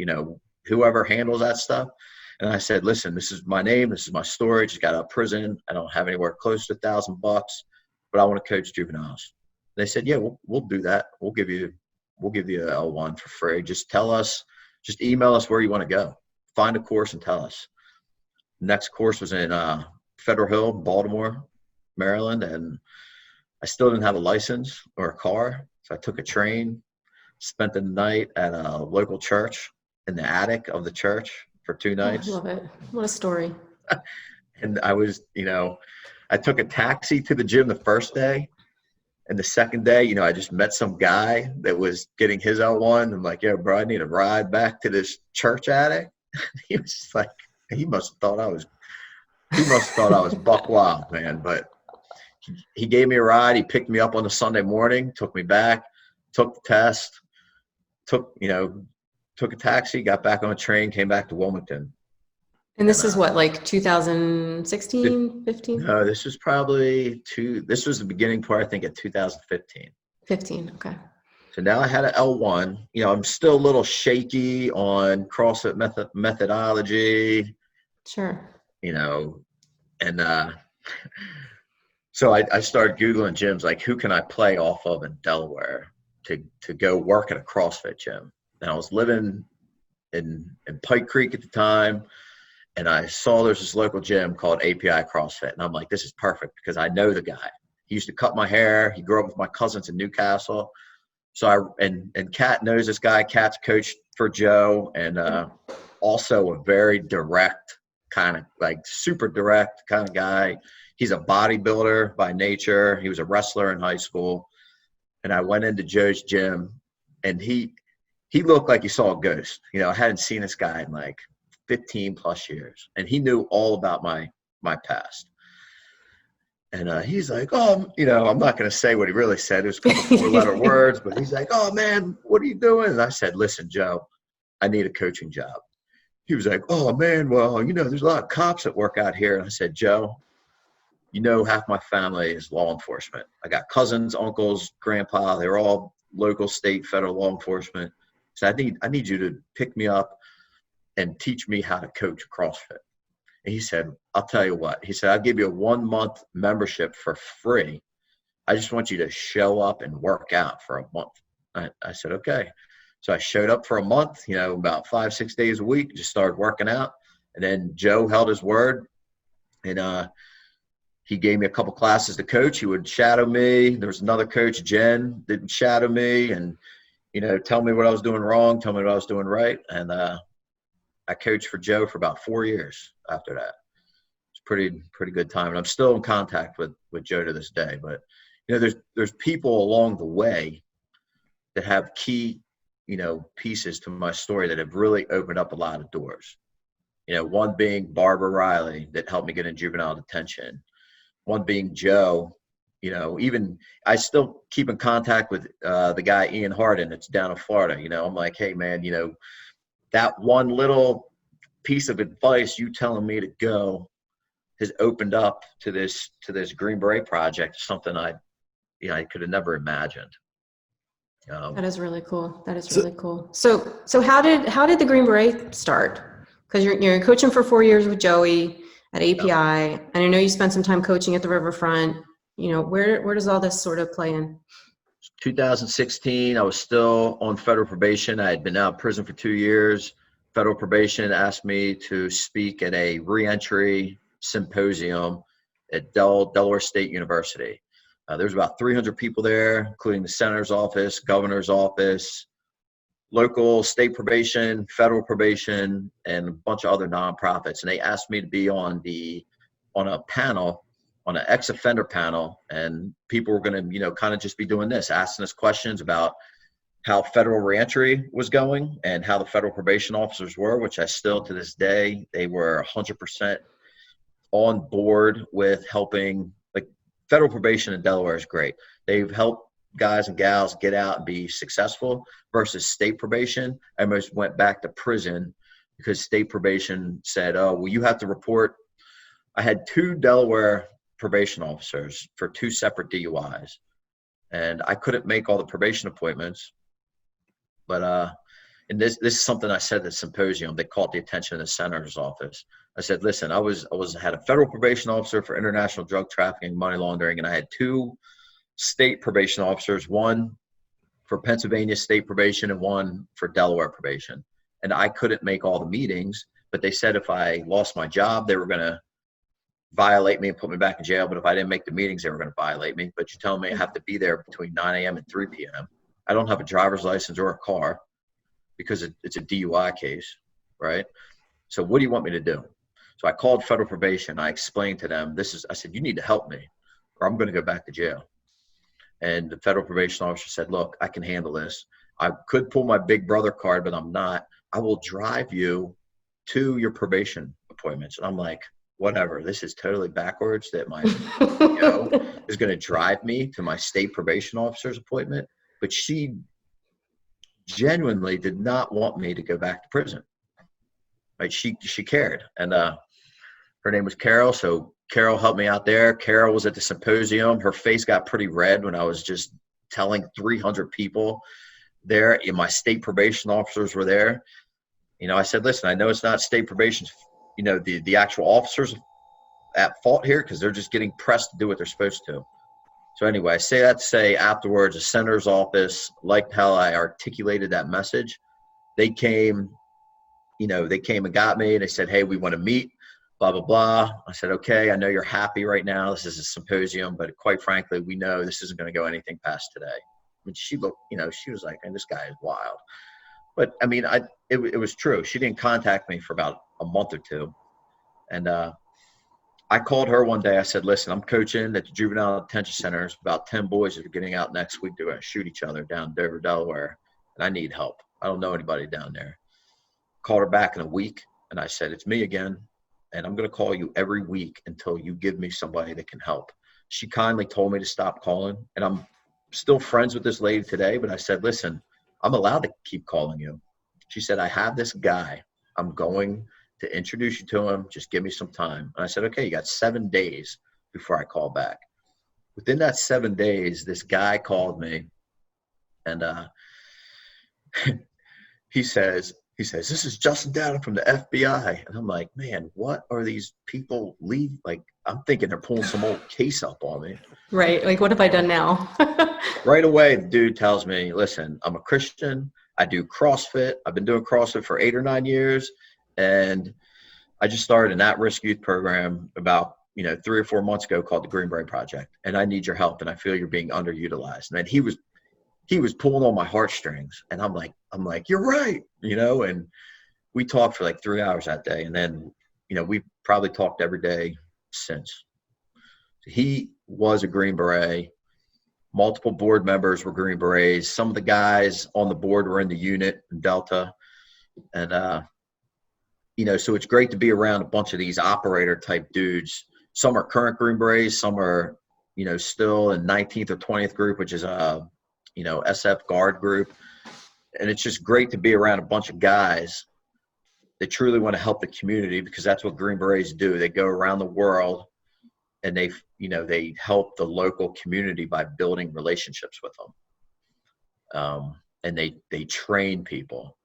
whoever handles that stuff. And I said, listen, this is my name. This is my story. Just got out of prison. I don't have anywhere close to $1,000, but I want to coach juveniles. They said, yeah, we'll do that. We'll give you a L1 for free. Just email us where you want to go. Find a course and tell us. Next course was in Federal Hill, Baltimore, Maryland. And I still didn't have a license or a car. So I took a train, spent the night at a local church in the attic of the church for 2 nights. I love it. What a story. And I was, I took a taxi to the gym the first day. And the second day, I just met some guy that was getting his L1. I'm like, yo, bro, I need a ride back to this church attic. He was just like, he must have thought I was buck wild, man. But he gave me a ride. He picked me up on a Sunday morning, took me back, took the test, took a taxi, got back on a train, came back to Wilmington. And this is what, like 2016, 15? No, this was probably this was the beginning part, I think, of 2015. 15, okay. So now I had an L1. I'm still a little shaky on CrossFit methodology. Sure. And so I started Googling gyms, like who can I play off of in Delaware to go work at a CrossFit gym. And I was living in Pike Creek at the time. And I saw there's this local gym called API CrossFit. And I'm like, this is perfect because I know the guy. He used to cut my hair. He grew up with my cousins in Newcastle. So and Kat knows this guy. Kat's coached for Joe and also a very direct kind of like super direct kind of guy. He's a bodybuilder by nature. He was a wrestler in high school. And I went into Joe's gym and he looked like he saw a ghost. I hadn't seen this guy in like 15 plus years, and he knew all about my past. And he's like, oh, I'm not going to say what he really said. It was a couple 4-letter words, but he's like, oh, man, what are you doing? And I said, listen, Joe, I need a coaching job. He was like, oh, man, well, there's a lot of cops that work out here. And I said, Joe, half my family is law enforcement. I got cousins, uncles, grandpa. They're all local, state, federal law enforcement. So I need you to pick me up and teach me how to coach CrossFit. And he said, I'll tell you what. He said, I'll give you a 1-month membership for free. I just want you to show up and work out for a month. I said, okay. So I showed up for a month, about 5-6 days a week, just started working out. And then Joe held his word, and he gave me a couple classes to coach. He would shadow me. There was another coach, Jen, that would shadow me and, tell me what I was doing wrong, tell me what I was doing right. And I coached for Joe for about 4 years after that. It's pretty good time. And I'm still in contact with Joe to this day. But, there's people along the way that have key, pieces to my story that have really opened up a lot of doors. One being Barbara Riley that helped me get in juvenile detention. One being Joe, even I still keep in contact with the guy, Ian Harden, that's down in Florida. I'm like, hey, man, that one little piece of advice you telling me to go has opened up to this Green Beret Project, something I could have never imagined. That is really cool. That is really cool. So how did the Green Beret start? Because you're coaching for 4 years with Joey at API, and I know you spent some time coaching at the Riverfront. Where does all this sort of play in? 2016, I was still on federal probation. I had been out of prison for 2 years. Federal probation asked me to speak at a reentry symposium at Delaware State University. There's about 300 people there, including the senator's office, governor's office, local state probation, federal probation, and a bunch of other nonprofits. And they asked me to be on a panel, on an ex-offender panel, and people were going to, kind of just be doing this, asking us questions about how federal reentry was going and how the federal probation officers were, which I still, to this day, they were 100% on board with helping. Like, federal probation in Delaware is great. They've helped guys and gals get out and be successful, versus state probation. I almost went back to prison because state probation said, oh, well, you have to report. I had 2 Delaware probation officers for 2 separate DUIs, and I couldn't make all the probation appointments. But and this is something I said at the symposium. They called the attention of the senator's office. I said, listen, I had a federal probation officer for international drug trafficking, money laundering, and I had 2 state probation officers, one for Pennsylvania state probation and one for Delaware probation. And I couldn't make all the meetings, but they said if I lost my job, they were going to violate me and put me back in jail. But if I didn't make the meetings, they were going to violate me. But you're telling me I have to be there between 9 a.m. and 3 p.m. I don't have a driver's license or a car because it's a DUI case, right? So what do you want me to do? So I called federal probation. I explained to them, I said, you need to help me or I'm going to go back to jail. And the federal probation officer said, look, I can handle this. I could pull my big brother card, but I'm not. I will drive you to your probation appointments. And I'm like, whatever. This is totally backwards that my CEO is going to drive me to my state probation officer's appointment. But she genuinely did not want me to go back to prison. Right? She cared. And her name was Carol. So Carol helped me out there. Carol was at the symposium. Her face got pretty red when I was just telling 300 people there. And my state probation officers were there. I said, listen, I know it's not state probation, the actual officers at fault here because they're just getting pressed to do what they're supposed to. So anyway, I say that to say afterwards, the senator's office liked how I articulated that message. They came and got me. They said, hey, we want to meet. Blah, blah, blah. I said, okay, I know you're happy right now. This is a symposium, but quite frankly, we know this isn't going to go anything past today. I mean, she looked, she was like, and this guy is wild. But I mean, it was true. She didn't contact me for about a month or 2. And I called her one day. I said, listen, I'm coaching at the Juvenile Detention Center. There's about 10 boys that are getting out next week. They're going to shoot each other down in Dover, Delaware. And I need help. I don't know anybody down there. Called her back in a week. And I said, it's me again. And I'm going to call you every week until you give me somebody that can help. She kindly told me to stop calling. And I'm still friends with this lady today. But I said, listen, I'm allowed to keep calling you. She said, I have this guy. I'm going to introduce you to him. Just give me some time. And I said, okay, you got 7 days before I call back. Within that 7 days, this guy called me, and he says, this is Justin Dowden from the FBI. And I'm like, man, what are these people like, I'm thinking they're pulling some old case up on me. Right. Like, what have I done now? Right away, the dude tells me, listen, I'm a Christian. I do CrossFit. I've been doing CrossFit for 8 or 9 years. And I just started an at-risk youth program about 3 or 4 months ago called the Green Beret Project. And I need your help. And I feel you're being underutilized. And he was pulling on my heartstrings, and I'm like, you're right. And we talked for like 3 hours that day. And then, we probably talked every day since. He was a Green Beret. Multiple board members were Green Berets. Some of the guys on the board were in the unit in Delta. And, so it's great to be around a bunch of these operator type dudes. Some are current Green Berets. Some are, still in 19th or 20th group, which is SF guard group. And it's just great to be around a bunch of guys that truly want to help the community, because that's what Green Berets do. They go around the world and they help the local community by building relationships with them. And they train people.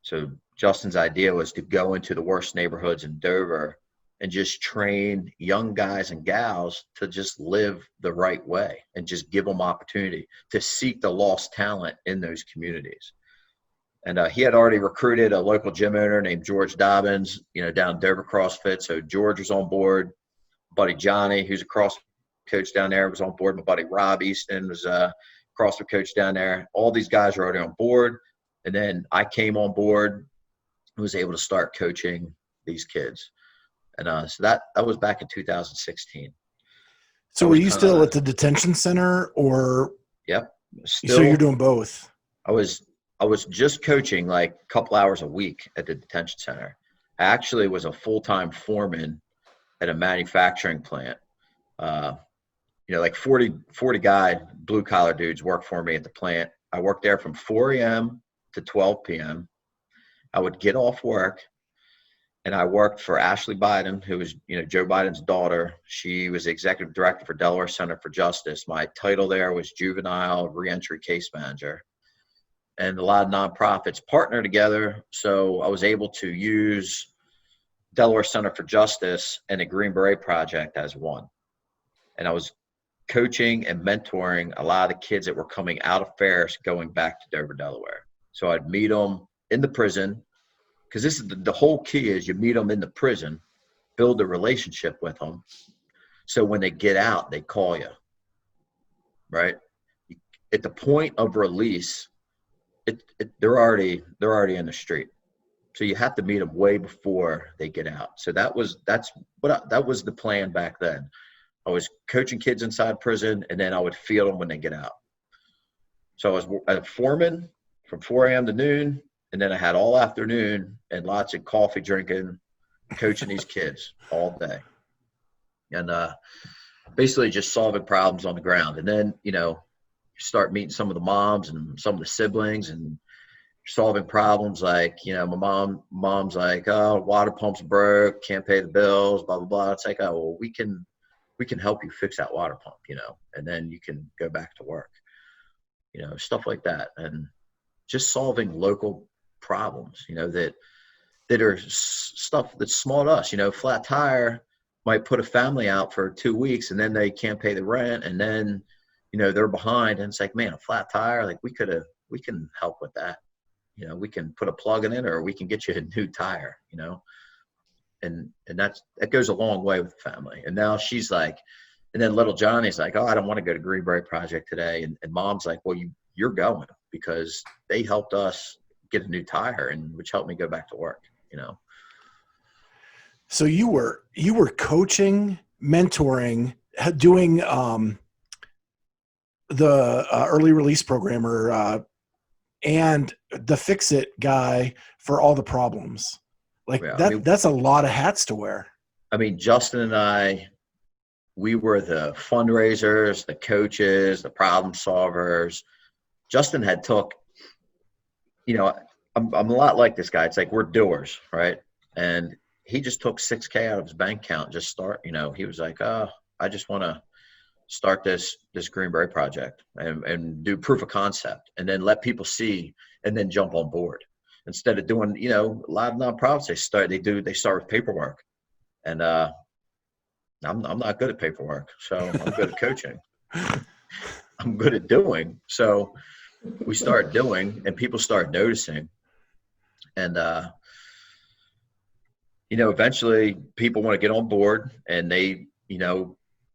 So Justin's idea was to go into the worst neighborhoods in Dover and just train young guys and gals to just live the right way and just give them opportunity to seek the lost talent in those communities. And he had already recruited a local gym owner named George Dobbins, down Dover CrossFit. So George was on board. Buddy Johnny, who's a CrossFit coach down there, was on board. My buddy Rob Easton was a CrossFit coach down there. All these guys were already on board. And then I came on board and was able to start coaching these kids. And so that was back in 2016. So were you still at the detention center, or? Yep. Still, so you're doing both. I was just coaching like a couple hours a week at the detention center. I actually was a full-time foreman at a manufacturing plant. Like 40 guy blue collar dudes work for me at the plant. I worked there from 4 a.m. to 12 p.m. I would get off work, and I worked for Ashley Biden, who was, Joe Biden's daughter. She was the executive director for Delaware Center for Justice. My title there was juvenile reentry case manager. And a lot of nonprofits partner together. So I was able to use Delaware Center for Justice and the Green Beret Project as one. And I was coaching and mentoring a lot of the kids that were coming out of Ferris going back to Dover, Delaware. So I'd meet them in the prison, because this is the whole key is you meet them in the prison, build a relationship with them. So when they get out, they call you, right? At the point of release, they're already in the street. So you have to meet them way before they get out. So that was the plan back then. I was coaching kids inside prison, and then I would field them when they get out. So I was a foreman from 4 a.m. to noon, and then I had all afternoon and lots of coffee drinking, coaching these kids all day. And basically just solving problems on the ground. And then, you start meeting some of the moms and some of the siblings and solving problems like, my mom's like, oh, water pump's broke, can't pay the bills, blah, blah, blah. It's like, oh, well, we can help you fix that water pump, and then you can go back to work, stuff like that. And just solving local problems, that are stuff that's small to us. Flat tire might put a family out for 2 weeks, and then they can't pay the rent, and then, they're behind. And it's like, man, a flat tire, like we can help with that. We can put a plug in it, or we can get you a new tire, and that goes a long way with the family. And now she's like, and then little Johnny's like, oh, I don't want to go to Green Beret Project today. And mom's like, well, you're going, because they helped us get a new tire, and which helped me go back to work, So you were coaching, mentoring, doing the early release programmer and the fix-it guy for all the problems. Like Yeah, that's a lot of hats to wear. I mean, Justin and I, we were the fundraisers, the coaches, the problem solvers. Justin had took, I'm a lot like this guy. It's like we're doers, right? And he just took $6,000 out of his bank account, just start, he was like, oh, I just want to start this Green Beret project and do proof of concept and then let people see and then jump on board. Instead of doing, a lot of nonprofits, they start with paperwork. And I'm not good at paperwork, so I'm good at coaching. I'm good at doing. So we start doing and people start noticing. And, eventually people want to get on board and they,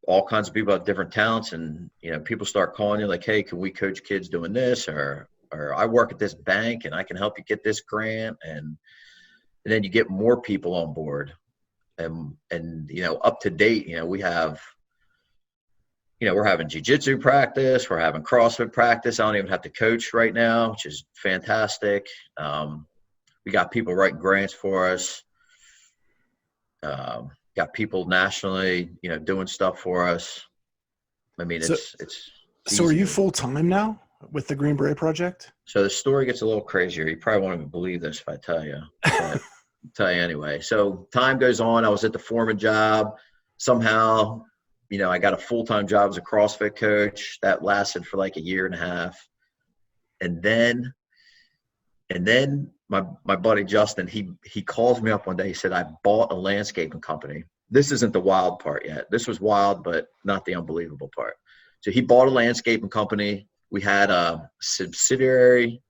all kinds of people have different talents and, people start calling you like, hey, can we coach kids doing this? Or I work at this bank and I can help you get this grant. And then you get more people on board and up to date, we have, we're having jiu-jitsu practice. We're having CrossFit practice. I don't even have to coach right now, which is fantastic. We got people writing grants for us. Got people nationally, doing stuff for us. I mean, it's so are you full-time now with the Green Beret Project? So the story gets a little crazier. You probably won't even believe this if I tell you. But I'll tell you anyway. So time goes on. I was at the foreman job. Somehow, I got a full-time job as a CrossFit coach. That lasted for like a year and a half. And then my buddy Justin, he calls me up one day. He said, I bought a landscaping company. This isn't the wild part yet. This was wild, but not the unbelievable part. So he bought a landscaping company. We had a subsidiary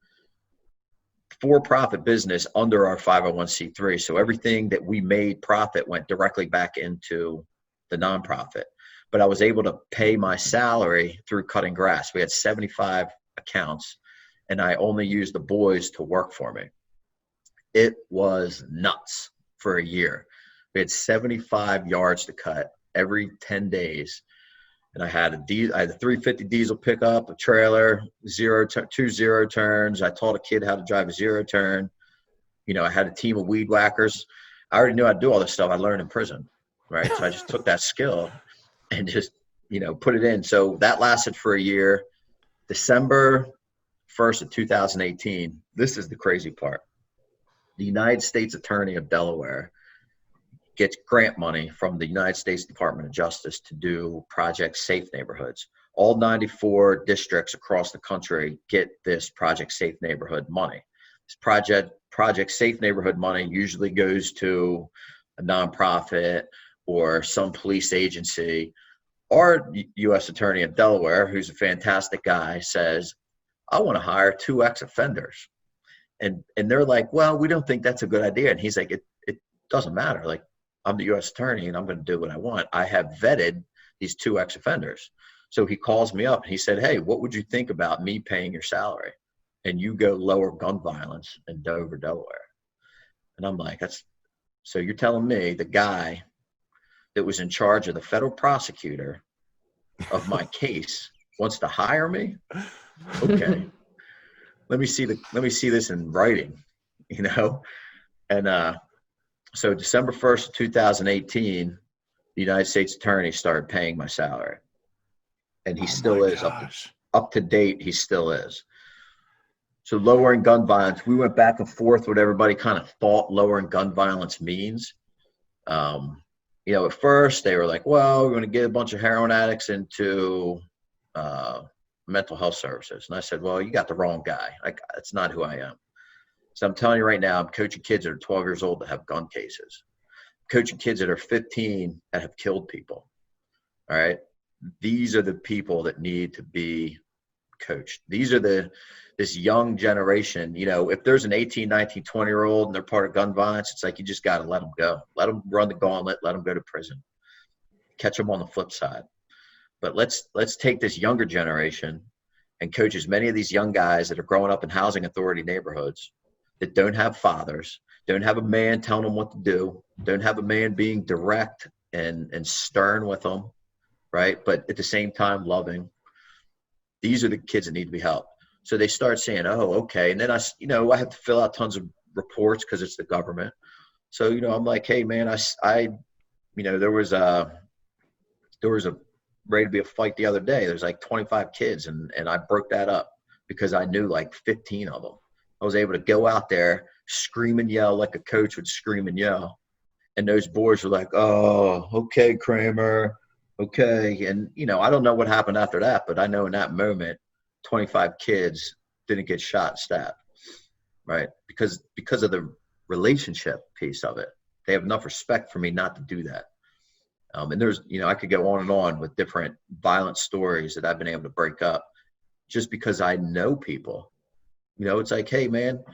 for-profit business under our 501c3. So everything that we made profit went directly back into the nonprofit. But I was able to pay my salary through cutting grass. We had 75 accounts, and I only used the boys to work for me. It was nuts for a year. We had 75 yards to cut every 10 days. And I had a 350 diesel pickup, a trailer, two zero turns. I taught a kid how to drive a zero turn. I had a team of weed whackers. I already knew how to do all this stuff I learned in prison, right? So I just took that skill and just, put it in. So that lasted for a year. December 1st of 2018, this is the crazy part. The United States Attorney of Delaware gets grant money from the United States Department of Justice to do Project Safe Neighborhoods. All 94 districts across the country get this Project Safe Neighborhood money. This Project Safe Neighborhood money usually goes to a nonprofit or some police agency. Our U.S. Attorney of Delaware, who's a fantastic guy, says, I want to hire 2 ex-offenders. And they're like, well, we don't think that's a good idea. And he's like, it doesn't matter. Like, I'm the U.S. Attorney and I'm going to do what I want. I have vetted these 2 ex-offenders. So he calls me up and he said, hey, what would you think about me paying your salary? And you go lower gun violence in Dover, Delaware. And I'm like, so you're telling me the guy that was in charge of the federal prosecutor of my case wants to hire me? Okay. Let me see this in writing, And so December 1st, 2018, the United States Attorney started paying my salary. And he still is up to date. He still is. So lowering gun violence, we went back and forth what everybody kind of thought lowering gun violence means. At first they were like, well, we're going to get a bunch of heroin addicts into mental health services. And I said, well, you got the wrong guy. That's not who I am. So I'm telling you right now, I'm coaching kids that are 12 years old that have gun cases. I'm coaching kids that are 15 that have killed people. All right. These are the people that need to be coached. These are this young generation. If there's an 18, 19, 20-year-old and they're part of gun violence, it's like you just got to let them go. Let them run the gauntlet. Let them go to prison. Catch them on the flip side. But let's take this younger generation and coach as many of these young guys that are growing up in housing authority neighborhoods that don't have fathers, don't have a man telling them what to do, don't have a man being direct and stern with them, right? But at the same time, loving. These are the kids that need to be helped. So they start saying, oh, okay. And then I have to fill out tons of reports because it's the government. So, I'm like, hey man, there was a ready to be a fight the other day. There's like 25 kids and I broke that up because I knew like 15 of them. I was able to go out there, scream and yell like a coach would scream and yell. And those boys were like, oh, okay, Kramer. Okay. And, I don't know what happened after that, but I know in that moment, 25 kids didn't get shot, stabbed, right? Because of the relationship piece of it. They have enough respect for me not to do that. And there's, I could go on and on with different violent stories that I've been able to break up just because I know people. It's like, hey, man,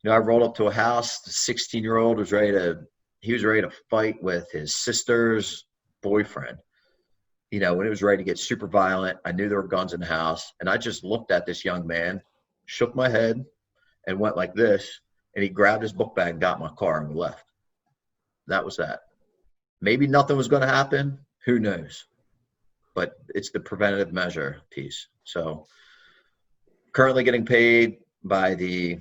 I rolled up to a house. The 16-year-old was ready to fight with his sister's boyfriend. When it was ready to get super violent, I knew there were guns in the house. And I just looked at this young man, shook my head, and went like this. And he grabbed his book bag, got in my car, and we left. That was that. Maybe nothing was going to happen. Who knows? But it's the preventative measure piece. So currently getting paid by the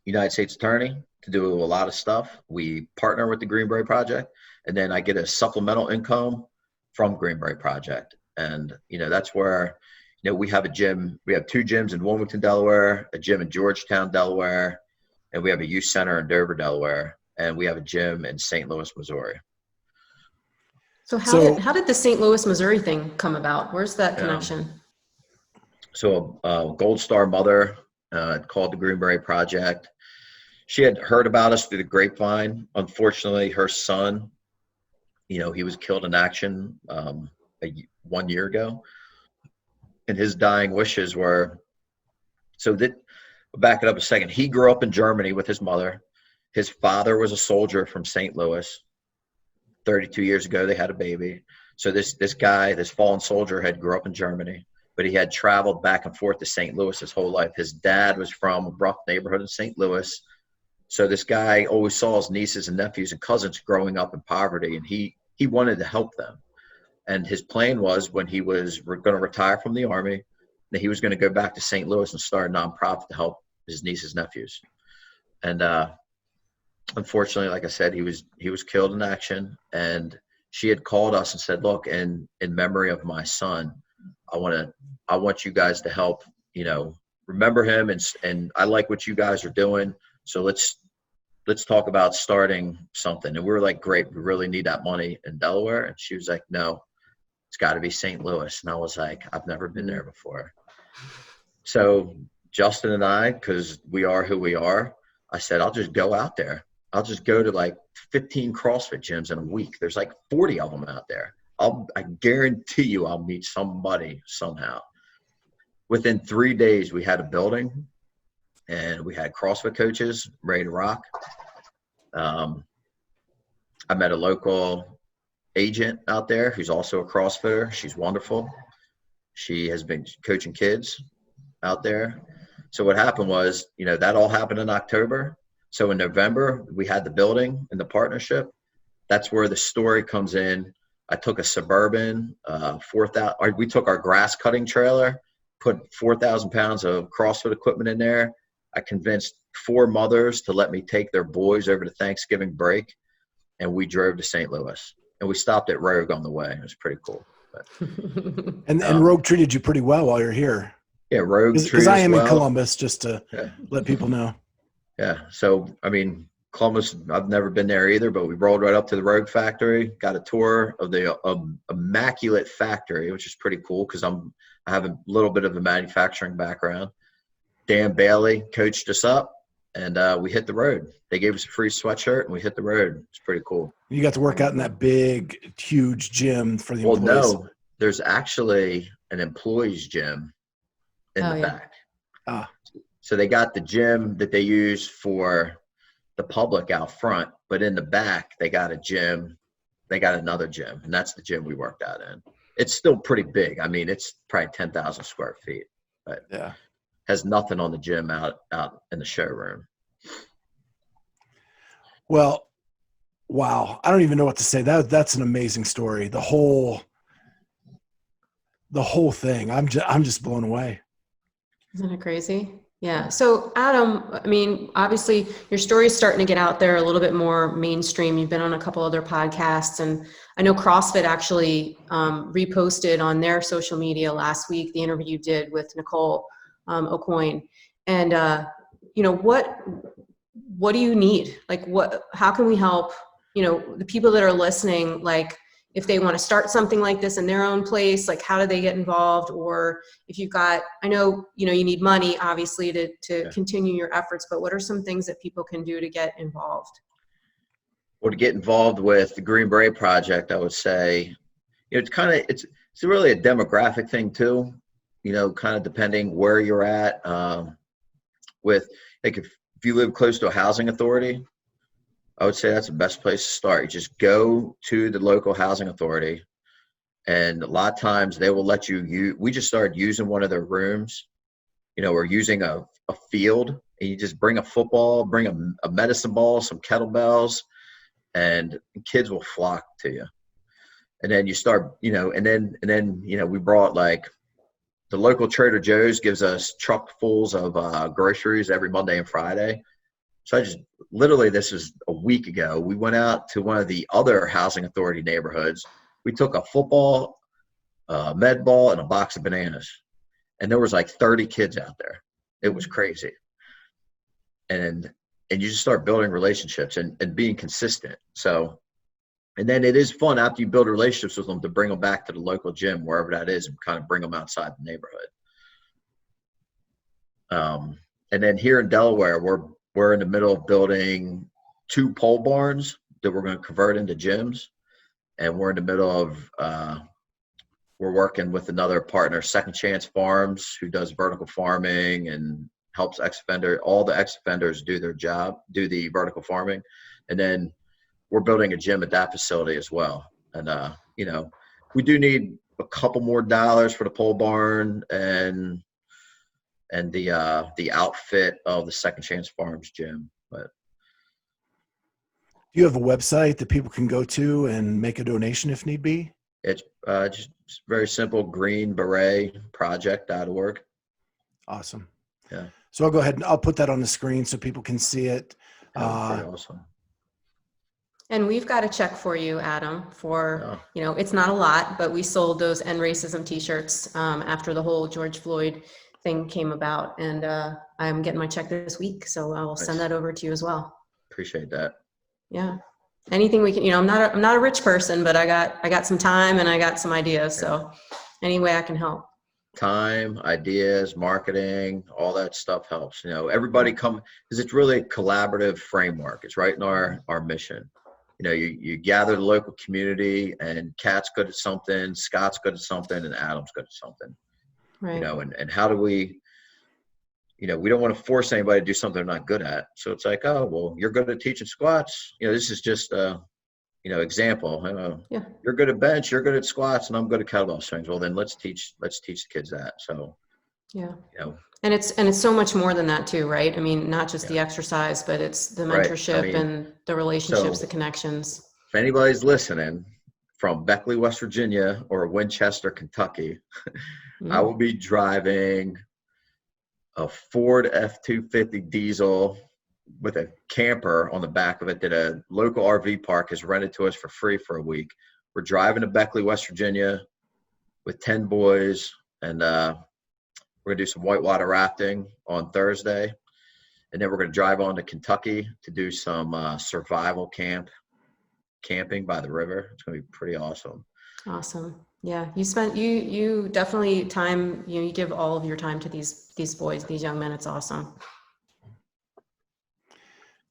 United States Attorney to do a lot of stuff. We partner with the Green Beret Project, and then I get a supplemental income from Green Beret Project. And, that's where, we have a gym. We have 2 gyms in Wilmington, Delaware, a gym in Georgetown, Delaware, and we have a youth center in Dover, Delaware, and we have a gym in St. Louis, Missouri. So how did the St. Louis, Missouri thing come about? Where's that connection? So a Gold Star mother called the Green Beret Project. She had heard about us through the grapevine. Unfortunately, her son, he was killed in action 1 year ago. And his dying wishes were, back it up a second. He grew up in Germany with his mother. His father was a soldier from St. Louis. 32 years ago, they had a baby. So this guy, this fallen soldier, had grew up in Germany, but he had traveled back and forth to St. Louis his whole life. His dad was from a rough neighborhood in St. Louis. So this guy always saw his nieces and nephews and cousins growing up in poverty, and he wanted to help them. And his plan was, when he was going to retire from the Army, that he was going to go back to St. Louis and start a nonprofit to help his nieces and nephews. And unfortunately, like I said, he was killed in action. And she had called us and said, look, in memory of my son, I want you guys to help, remember him. And I like what you guys are doing. So let's talk about starting something. And we were like, great, we really need that money in Delaware. And she was like, no, it's got to be St. Louis. And I was like, I've never been there before. So Justin and I, because we are who we are, I said, I'll just go out there. I'll just go to like 15 CrossFit gyms in a week. There's like 40 of them out there. I guarantee you I'll meet somebody somehow. Within 3 days, we had a building and we had CrossFit coaches ready to rock. I met a local agent out there who's also a CrossFitter. She's wonderful. She has been coaching kids out there. So what happened was, that all happened in October. So in November, we had the building and the partnership. That's where the story comes in. I took a Suburban, we took our grass cutting trailer, put 4,000 pounds of CrossFit equipment in there. I convinced 4 mothers to let me take their boys over to Thanksgiving break, and we drove to St. Louis. And we stopped at Rogue on the way. It was pretty cool. But, and Rogue treated you pretty well while you're here. Yeah, Rogue treated us well. Because I am in Columbus, just to let people know. Yeah. So, Columbus, I've never been there either, but we rolled right up to the Rogue factory, got a tour of the immaculate factory, which is pretty cool because I have a little bit of a manufacturing background. Dan Bailey coached us up, and we hit the road. They gave us a free sweatshirt, and we hit the road. It's pretty cool. You got to work out in that big, huge gym for the employees. Well, no, there's actually an employees gym in the back. Ah. So they got the gym that they use for the public out front, but in the back, they got a gym. They got another gym, and that's the gym we worked out in. It's still pretty big. It's probably 10,000 square feet, but has nothing on the gym out in the showroom. Well, wow. I don't even know what to say. That's an amazing story. The whole thing. I'm just blown away. Isn't it crazy? Yeah. So Adam, I mean, obviously your story is starting to get out there a little bit more mainstream. You've been on a couple other podcasts, and I know CrossFit actually reposted on their social media last week the interview you did with Nicole O'Coin. And what do you need? Like, how can we help, the people that are listening, like, if they want to start something like this in their own place, like, how do they get involved? Or if you've got, I know, you need money, obviously, to continue your efforts, but what are some things that people can do to get involved? Well, to get involved with the Green Beret Project, I would say, it's really a demographic thing too, kind of depending where you're at. With, like, if you live close to a housing authority, I would say that's the best place to start. You just go to the local housing authority, and a lot of times they will let you we just started using one of their rooms. We're using a field, and you just bring a football, bring a medicine ball, some kettlebells, and kids will flock to you. And then you start, and then we brought, like, the local Trader Joe's gives us truckfuls of groceries every Monday and Friday. So this was a week ago, we went out to one of the other housing authority neighborhoods. We took a football, med ball, and a box of bananas. And there was like 30 kids out there. It was crazy. And you just start building relationships and being consistent. So, and then it is fun after you build relationships with them to bring them back to the local gym, wherever that is, and kind of bring them outside the neighborhood. And then here in Delaware, we're in the middle of building 2 pole barns that we're going to convert into gyms. And we're in the middle of, we're working with another partner, Second Chance Farms, who does vertical farming and helps all the ex-offenders do their job, do the vertical farming. And then we're building a gym at that facility as well. And, we do need a couple more dollars for the pole barn and the outfit of the Second Chance Farms gym. But do you have a website that people can go to and make a donation if need be? It's just very simple, greenberetproject.org. Awesome. Yeah. So I'll go ahead and I'll put that on the screen so people can see it. Pretty awesome. And we've got a check for you, Adam, for, it's not a lot, but we sold those End Racism t-shirts after the whole George Floyd thing came about. And I'm getting my check this week, so I'll send that over to you as well. Appreciate that. Yeah. Anything we can, I'm not a rich person, but I got some time and I got some ideas. So any way I can help. Time, ideas, marketing, all that stuff helps. Everybody because it's really a collaborative framework. It's right in our mission. You gather the local community, and Kat's good at something, Scott's good at something, and Adam's good at something. Right. And how do we, we don't want to force anybody to do something they're not good at. So it's like, oh, well, you're good at teaching squats. This is just example. You're good at bench, you're good at squats, and I'm good at kettlebell swings. Well, then let's teach the kids that. So, and it's so much more than that too, right? I mean, not just the exercise, but it's the mentorship and the relationships, the connections. If anybody's listening from Beckley, West Virginia, or Winchester, Kentucky, I will be driving a Ford F-250 diesel with a camper on the back of it that a local RV park has rented to us for free for a week. We're driving to Beckley, West Virginia with 10 boys, and we're going to do some whitewater rafting on Thursday. And then we're going to drive on to Kentucky to do some survival camping by the river. It's going to be pretty awesome. Awesome. Yeah. You definitely you give all of your time to these boys, these young men. It's awesome.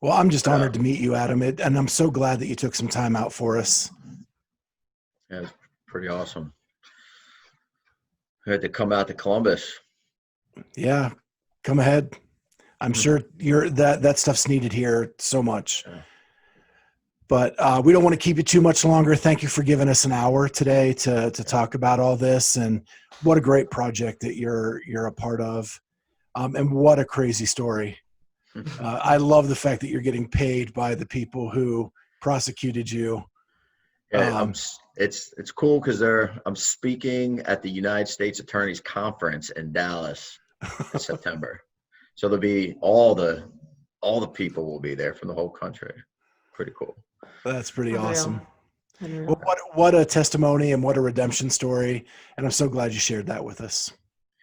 Well, I'm just honored to meet you, Adam. And I'm so glad that you took some time out for us. Yeah, it's pretty awesome. I had to come out to Columbus. Yeah, come ahead. I'm sure that stuff's needed here so much. Yeah. But we don't want to keep you too much longer. Thank you for giving us an hour today to talk about all this, and what a great project that you're a part of, and what a crazy story. I love the fact that you're getting paid by the people who prosecuted you. Yeah, it's cool because I'm speaking at the United States Attorney's Conference in Dallas in September. So there'll be all the people will be there from the whole country. Pretty cool. That's pretty Unreal. awesome. Unreal. Well, what a testimony and what a redemption story. And I'm so glad you shared that with us.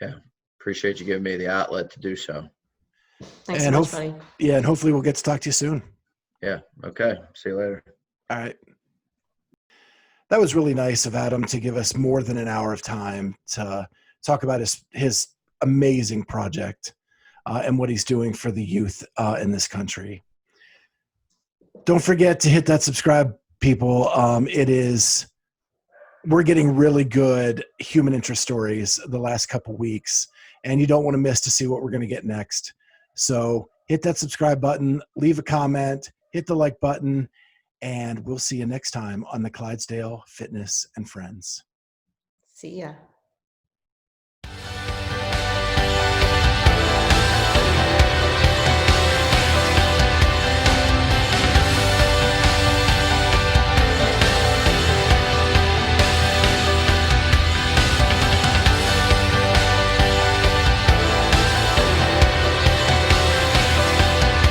Yeah. Appreciate you giving me the outlet to do so. Thanks And so much, buddy. Yeah, and hopefully we'll get to talk to you soon. Yeah. Okay. See you later. All right. That was really nice of Adam to give us more than an hour of time to talk about his amazing project and what he's doing for the youth in this country. Don't forget to hit that subscribe, people. We're getting really good human interest stories the last couple weeks, and you don't want to miss to see what we're going to get next. So hit that subscribe button, leave a comment, hit the like button, and we'll see you next time on the Clydesdale Fitness and Friends. See ya.